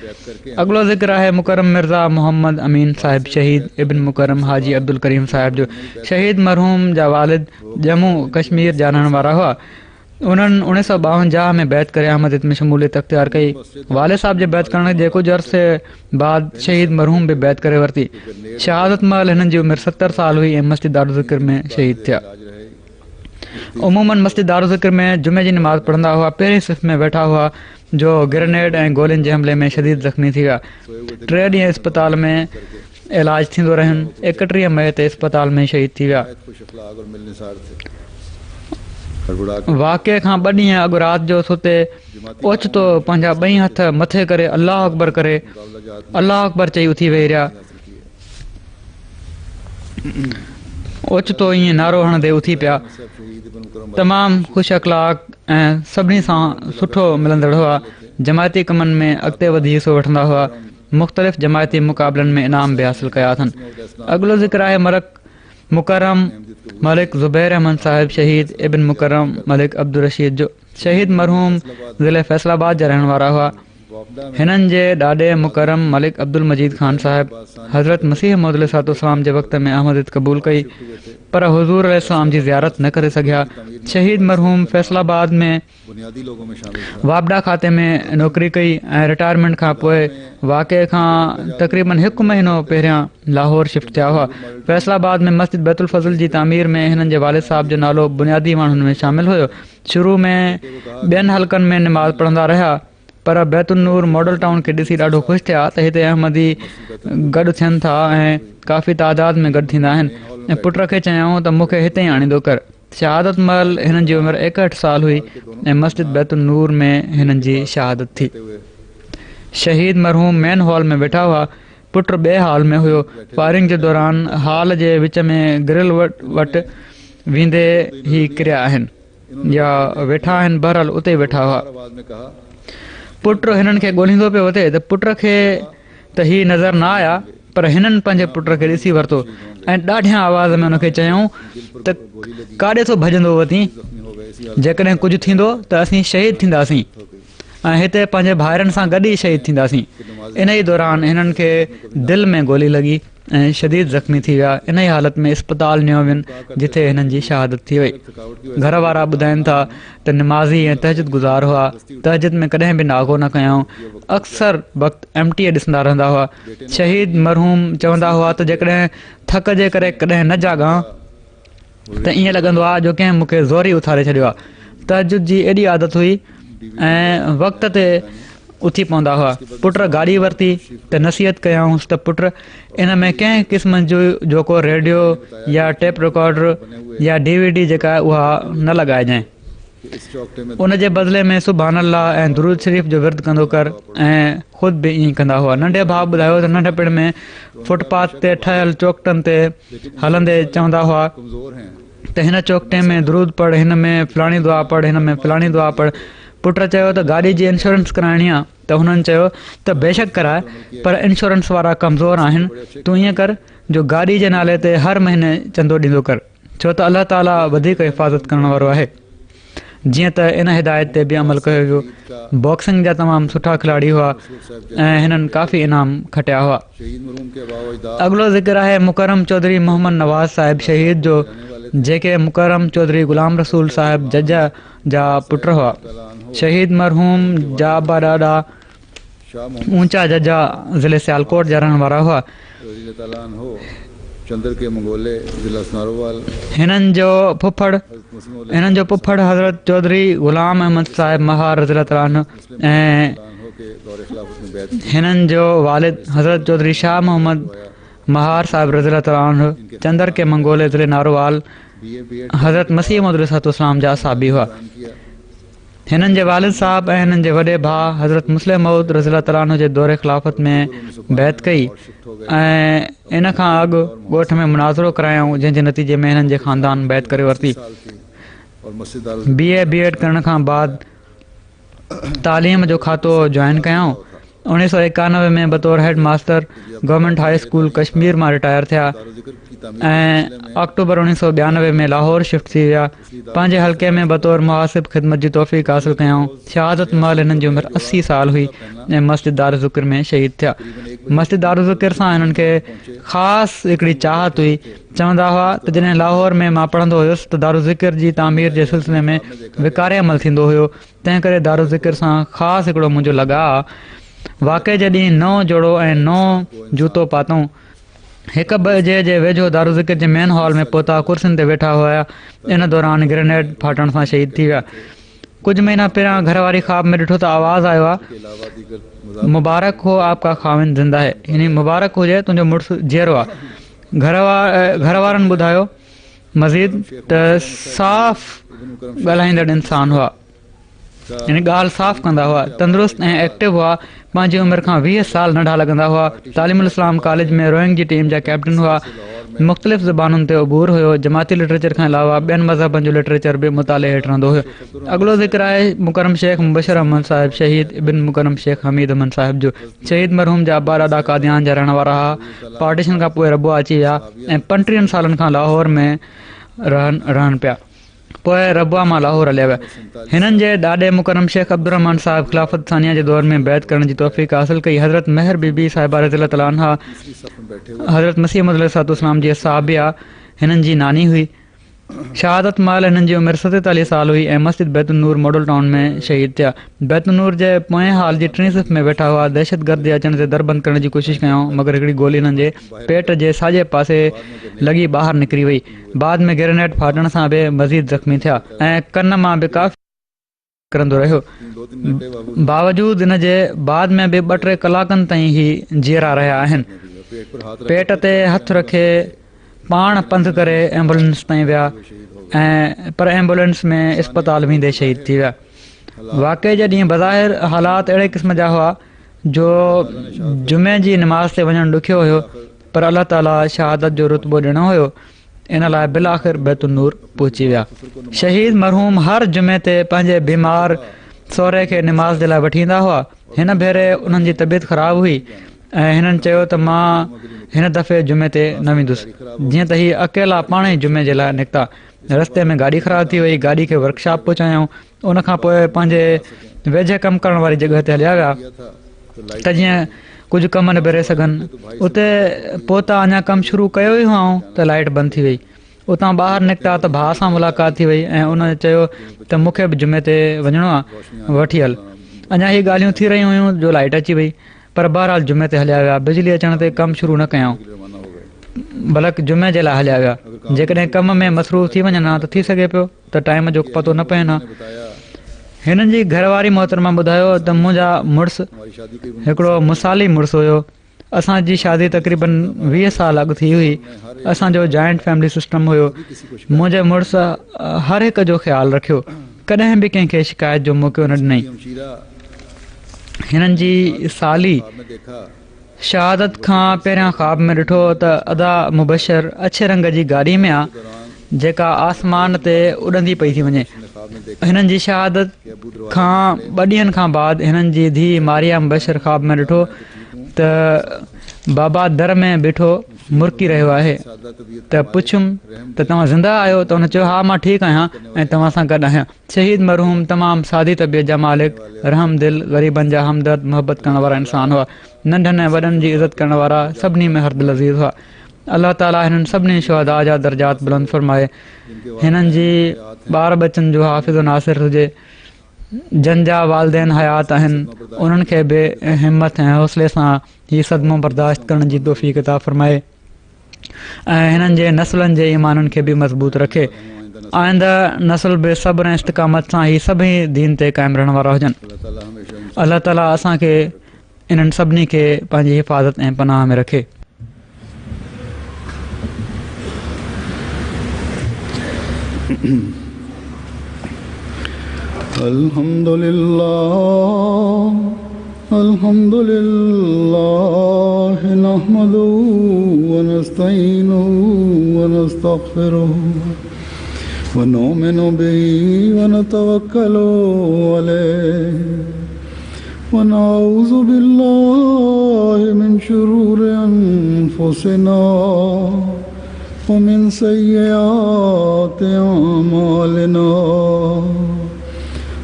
अॻिलो ज़िक्र आहे मुकरम मिर्ज़ा मोहम्मद अमीन साहिब शहीद इब्न मुकरम हाजी अब्दुल करीम साहिब जो। शहीद मरहूम जा वालिद जम्मू कश्मीर जा रहण वारा हुआ। उन्हनि 1952 में बैत करे अहमदियत में शमूलियत अख़्तियार कई। वाले साहब जे बैत करण जे कुझु अरसे बाद शहीद मरहूम बि बैत करे वरिती। शहादत महिल हिननि जी उमिरि 70 साल हुई ऐं मस्जिद दारुल ज़िक्र में शहीद थिया। उमूमन मस्जिद दारुल ज़िक्र में जुमे जी नमाज़ पढ़ंदा हुआ। पहिरीं सिफ़ में वेठा हुआ, जो ग्रेनेड ऐं गोलियुनि जे हमले में शदीद ज़ख़्मी थी विया। 3 ॾींहं इस्पताल में इलाज थींदो रहनि। 31 मई ते इस्पताल में शहीद थी विया। खुश अखलाक और मिलनसार थे। हड़बड़ा के वाक़े खां 2 ॾींहं अॻु राति जो सुते ओचितो पंहिंजा 2 हथ मथे करे अल्लाह अकबर करे अल्लाह अकबर चई उथी वेही रहिया। ओचितो ईअं नारो हणंदे उथी पिया। शहीद इब्न मुकरम तमामु ख़ुशि अख़लाक ऐं सभिनी सां सुठो मिलंदड़ हुआ। जमायती कमनि में अॻिते वधी हिसो वठंदा हुआ। मुख़्तलिफ़ जमायती मुक़ाबलनि में इनाम बि हासिल कया अथनि। अॻिलो ज़िक्र आहे मुकरम मलिक ज़ुबैर अहमद साहिब शहीद इब्न मुकरम मलिक अब्दुल रशीद जो। शहीद मरहूम ज़िले फैसलाबाद जा रहण वारा हुआ। हिननि जे ॾाॾे मुकरम मलिक अब्दुल मजीद ख़ान साहिब हज़रत मसीह मौऊद अलैहिस्सलाम जे वक़्त में अहमदियत क़बूल कई, पर हुज़ूर अलैहिस्सलाम जी ज़ियारत न करे सघिया। शहीद मरहूम फैसलाबाद में बुनियादी लोगों में शामिल था। वापडा खाते में नौकरी कई ऐं रिटायरमेंट खां पोइ वाक़े खां तक़रीबन 1 महीनो पहिरियां लाहौर शिफ्ट थिया हुआ। फैसलाबाद में मस्जिद बैतुल फज़ल जी तामीर में हिननि जे वालिद साहब जो नालो बुनियादी माण्हुनि में शामिल हुयो। शुरू में 2 हल्कनि में नमाज़ पढ़ंदा रहिया, पर बैतुल नूर मॉडल टाउन खे ॾिसी ॾाढो ख़ुशि थिया त हिते अहमदी गॾु थियनि था ऐं काफ़ी तादाद में गॾु थींदा आहिनि। ऐं पुट खे चयऊं त मूंखे हिते ई आणींदो कर। शहादत महिल हिननि जी उमिरि 61 साल हुई ऐं मस्जिद बैतुल नूर में हिननि जी शहादत थी। शहीद मरहूम मेन हॉल में वेठा हुआ। पुट ॿिए हॉल में हुयो। फायरिंग जे दौरान हॉल जे विच में ग्रिल वटि वेंदे ई किरिया आहिनि या वेठा आहिनि, बहरहाल उते ई वेठा हुआ। आवाज़ में कहा पुट हिननि खे ॻोल्हींदो पियो वठे त पुट खे त ही नज़र न आया, पर हिननि पंहिंजे पुट खे ॾिसी वरितो ऐं ॾाढियां आवाज़ में हुनखे चयऊं त काॾे थो भॼंदो वती, जेकॾहिं कुझु थींदो त असीं शहीद थींदासीं ऐं हिते पंहिंजे भाइरनि सां गॾु ई शहीद थींदासीं। इन ई दौरान हिननि खे दिलि में गोली लॻी ऐं शदीद ज़ख़्मी थी विया। इन ई हालत में इस्पताल नियो वियुनि जिथे हिननि जी शहादत थी वई। घर वारा ॿुधाइनि था त निमाज़ी ऐं तहजद गुज़ार हुआ। तहजद में कॾहिं बि नागो न कयऊं। अक्सर वक़्तु एमटीए ॾिसंदा रहंदा हुआ। शहीद मरहूम चवंदा हुआ त जेकॾहिं थक जे करे कॾहिं न जाॻां त ईअं लॻंदो आहे जो कंहिं मूंखे ज़ोरी उथारे छॾियो आहे। तहजद जी एॾी आदत हुई ऐं वक़्त ते उथी पवंदा हुआ। पुट गाॾी वरिती त नसीहत कयऊंसि त पुट इन में कंहिं क़िस्म जो को रेडियो या टेप रिकॉर्डर या DVD जेका आहे उहा न लॻाइजांइ। उन जे बदिले में सुभान अल्लाह ऐं दुरूद शरीफ़ जो विर्द कंदो कर ऐं ख़ुदि बि ईअं कंदा हुआ। नंढे भाउ ॿुधायो त नंढपिण में फुटपाथ ते ठहियल चौकटनि ते हलंदे चवंदा हुआ त हिन चौकटे में दुरूद पढ़, हिन में फलाणी दुआ पढ़, हिन में फलाणी दुआ पढ़। पुट चयो त गाॾी जी इंश्योरेंस कराइणी आहे त हुननि चयो त बेशक कराए, पर इंश्योरेंस वारा कमज़ोर आहिनि। तूं ईअं कर जो गाॾी जे नाले ते हर महीने चंदो ॾींदो कर, छो त अलाह ताला वधीक हिफ़ाज़त करण वारो आहे। जीअं त इन हिदायत ते बि अमल कयो वियो। बॉक्सिंग जा तमामु सुठा खिलाड़ी हुआ ऐं हिननि काफ़ी इनाम खटिया हुआ। अॻिलो ज़िक्र आहे मुकरम चौधरी मोहम्मद नवाज़ साहिब शहीद जो, जेके मुकरम चौधरी ग़ुलाम रसूल साहिब जज जा पुट हुआ। शहीद मरहूम जा अबा ॾाढा ऊंचा जजा ज़िले सियालकोट जा रहण वारा हुआ। हिननि जो पुफड़ हज़रत चौधरी ग़ुलाम अहमद साहिब महार रज़ियल्लाहु ताला अन्हु ऐं हिननि जो वालिद हज़रत चौधरी शाह मोहम्मद महार साहिब रज़ियल्लाहु ताला अन्हु चंदर के मंगोले ज़िले नारोवाल हज़रत मसीह मौद अलैहिस्सलाम जा साबी हुआ। हिननि जे वालिद साहब ऐं हिननि जे वॾे भाउ हज़रत मुस्लिम मौद रज़ियल्लाहु ताला अन्हु जे दौरे ख़िलाफ़त में बैत कई ऐं इन खां अॻु ॻोठ में मुनाज़रो करायऊं, जंहिंजे नतीजे में हिननि जे ख़ानदान बैत करे वरिती। BA/B.Ed करण खां बाद तालीम जो खातो जॉइन कयऊं। 1991 में बतौर head master government high school Kashmir मां रिटायर थिया ऐं अक्टूबर 1992 में लाहौर शिफ्ट थी विया। पंहिंजे हल्के में बतौर मुहासिब ख़िदमत जी तौफ़ीक़ हासिल कयऊं। शहादत महिल हिननि जी उमिरि 80 साल हुई ऐं मस्जिद दार ज़िक्र में शहीद थिया। मस्जिद दार ज़िक्र सां हिननि खे ख़ासि हिकिड़ी चाहत हुई। चवंदा हुआ त जॾहिं लाहौर में मां पढ़ंदो हुयुसि त दारू ज़िक्र जी तामीर जे सिलसिले में विकारे अमल थींदो हुयो, तंहिं करे दारू ज़िक्र सां ख़ासि हिकिड़ो मुंहिंजो लॻाउ। वाक़ई जॾहिं नओं जोड़ो ऐं नओं जूतो पातऊं, 1 बजे जे वेझो दारू ज़िक्र जे मेन हॉल में पहुता, कुर्सियुनि ते वेठा हुआ। इन दौरान ग्रेनेड फाटण सां शहीद थी विया। कुझु महीना पहिरियां घरवारी ख़्वाब में ॾिठो त आवाज़ आयो आहे, मुबारक हो आपका ख़ाविंद ज़िंदा है, यानी मुबारक हुजे तुंहिंजो मुड़ुसु जीअरो आहे। घर वारनि ॿुधायो मज़ीद त साफ़ ॻाल्हाईंदड़ इंसान हुआ, यानी ॻाल्हि साफ़ कंदा हुआ, तंदुरुस्त ऐं एक्टिव हुआ। पंहिंजी उमिरि खां 20 साल नंढा लॻंदा हुआ। तालीमुल इस्लाम कॉलेज में रोइंग जी टीम जा कैप्टन हुआ। मुख़्तलिफ़ ज़बानुनि ते अबूर हुयो। जमाती लिटरेचर खां अलावा ॿियनि मज़हबनि जो लिटरेचर बि मुताले हेठि रहंदो हुयो। अॻिलो ज़िक्र आहे मुकरम शेख मुबशर अहमद साहिब शहीद इब्न मुकरम शेख हमीद अहमद साहिब जो। शहीद मरहूम जा अबा ॾाढा कादियान जा रहण वारा हुआ। पार्टीशन खां पोइ रबुआ अची विया ऐं 35 सालनि खां लाहौर में रहनि पिया। पोइ रबुआ मां लाहौर हलिया विया। हिननि जे ॾाॾे मुकरम शेख अब्दुर्रहमान साहिब ख़िलाफ़त सानिया जे दौर में बैत करण जी तौफ़ीक़ हासिल कई। हज़रत मेहर बीबी साहिबा रज़ियल्लाहु ताला अन्हा हज़रत मसीह मौद अलैहिस्सलाम जी साहबिया हिननि जी नानी हुई। शहादत महिल हिननि जी उमिरि 47 साल हुई ऐं मस्जिद बैतुन्नूर मॉडल टाउन में शहीद थिया। बैतुन्नूर जे पोएं हाल जी 3 सिफ़ में वेठा हुआ। दहशतगर्द जे अचण ते दर बंदि करण जी कोशिशि कयूं, मगर हिकिड़ी गोली हिननि जे पेट जे साॼे पासे लॻी ॿाहिरि निकिरी वई। बाद में ग्रेनेड फाटण सां बि मज़ीद ज़ख़्मी थिया ऐं कन मां बि काफ़ी करंदो रहियो। बावजूद हिन जे बाद में बि 2-3 कलाकनि ताईं ई जीअरा रहिया आहिनि। पेट ते हथु रखे पाण पंधु करे एम्बुलेंस ताईं विया ऐं पर एम्बुलेंस में इस्पताल वेंदे शहीद थी विया। वाक़ई जे ॾींहुं बज़ाहिर हालात अहिड़े क़िस्म जा हुआ जो जुमे जी निमाज़ ते वञणु ॾुखियो हुयो, पर अलाह ताला शहादत जो रुतबो ॾिनो हुयो। इन लाइ बिल आख़िर बैतुन्नूर पहुची विया। शहीद मरहूम हर जुमे ते पंहिंजे बीमार सहुरे खे निमाज़ जे लाइ वठी ईंदा हुआ। हिन भेरे उन्हनि जी तबियत ख़राबु हुई ऐं हिननि चयो त मां हिन दफ़े जुमे ते न वेंदुसि। जीअं त हीअ अकेला पाण ई जुमे जे लाइ निकिता। रस्ते में गाॾी ख़राबु थी वई, गाॾी खे वर्कशॉप पहुचायूं। उनखां पोइ पंहिंजे वेझे कमु करण वारी जॻह ते हलिया विया त जीअं कुझु कम न पिया रही सघनि। उते पहुता, अञा कमु शुरू कयो ई हुआ त लाइट बंदि थी वई। उतां ॿाहिरि निकिता त भाउ सां मुलाक़ात थी वई ऐं उन चयो त मूंखे बि जुमे ते वञिणो आहे, वठी हल। अञा इहे ॻाल्हियूं थी रहियूं हुयूं जो लाइट अची वई, पर बहरहाल जुमे ते हलिया विया। बिजली अचण ते कमु शुरू न कयऊं, बल्कि जुमे जे लाइ हलिया विया। जेकॾहिं कम में मसरूफ़ थी वञनि हा त थी सघे पियो त टाइम जो पतो न पवनि हा। हिननि जी घरवारी मोहतरमा ॿुधायो त मुंहिंजा मुड़ुसु हिकिड़ो मिसाली मुड़ुसु हुयो। असांजी शादी तक़रीबन 20 साल अॻु थी हुई। असांजो जॉइंट फैमिली सिस्टम हुयो। मुंहिंजे मुड़ुसु हर हिक जो ख़्यालु रखियो, कॾहिं बि कंहिंखे शिकायत जो मौक़ो न ॾिनई। हिननि जी साली शहादत खां पहिरियां ख़्वाब में ॾिठो त अदा मुबशर अछे रंग जी गाॾी में आहे जेका आसमान ते उॾंदी पई थी वञे। हिननि जी शहादत खां 2 ॾींहंनि खां बाद हिननि जी धीउ मारिया मुबशर ख़्वाब में ॾिठो त बाबा दर में बीठो मुरकी रहियो आहे। त पुछियुमि त तव्हां ज़िंदा आहियो? त हुन चयो हा मां ठीकु आहियां ऐं तव्हां सां गॾु आहियां। शहीद मरहूम तमामु सादी तबियत जा मालिक, रहम दिल, ग़रीबनि जा हमदर्द, मोहबत करण वारा इंसान हुआ। नंढनि ऐं वॾनि जी इज़त करण वारा, सभिनी में हरदिल अज़ीज़ हुआ। अलाह ताला हिननि सभिनी शुहदा जा दर्जात बुलंद फरमाए। हिननि जी ॿार बचनि जो हाफ़िज़ नासिर हुजे। जन जा वालदेन हयात आहिनि, उन्हनि खे बि हिमत ऐं हौसले सां हीउ सदमो बर्दाश्त करण जी तौफ़ीक़ अता फरमाए ऐं हिननि जे नसलनि जे ईमाननि खे बि मज़बूत रखे। आईंदा नसुल बि सब्र ऐं इस्तिक़ामत सां ही सभई दीन ते क़ाइमु रहण वारा हुजनि। अलाह ताला असांखे इन्हनि सभिनी खे पंहिंजी हिफ़ाज़त ऐं पनाह में रखे। अल्हम्दुलिल्लाह नहमदुहु व नस्तईनुहु व नस्तगफिरुहु व नुमिनु बिही व नतवक्कलु अलैहि व नऊज़ु बिल्लाहि मिन शुरूरि अनफुसिना व मिन सय्यिआति अमालिना।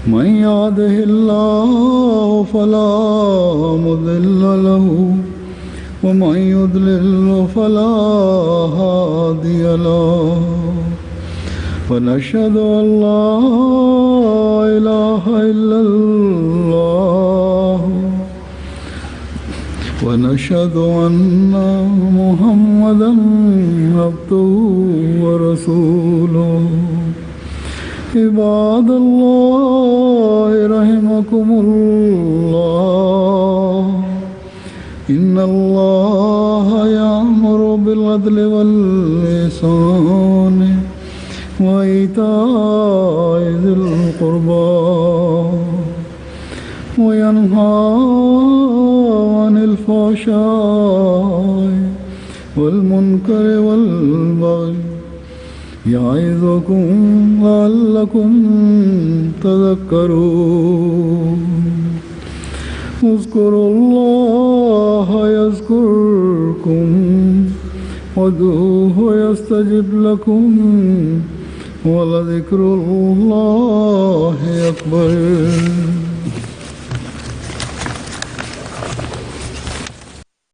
मन यहदिहिल्लाहु फला मुदिल्ल लहु व मन युद्लिल्हु फला हादिय लहु। व नशहदु अल्ला इलाहा इल्लल्लाह व नशहदु अन्ना मुहम्मदन अब्दुहु व रसूलुहु। इबादल्लाह रहिमकुमुल्लाह इन्नल्लाह यअमुरु बिल अदलि वल इहसानि व ईताइ ज़िल क़ुर्बा व यन्हा अनिल फ़हशाइ वल मुनकरि वल बग़य याइज़ुकुम लअल्लकुम तज़क्करून। उज़्कुरुल्लाह यज़्कुरकुम वदूहु यस्तजिब लकुम व लज़िक्रुल्लाहि अकबर।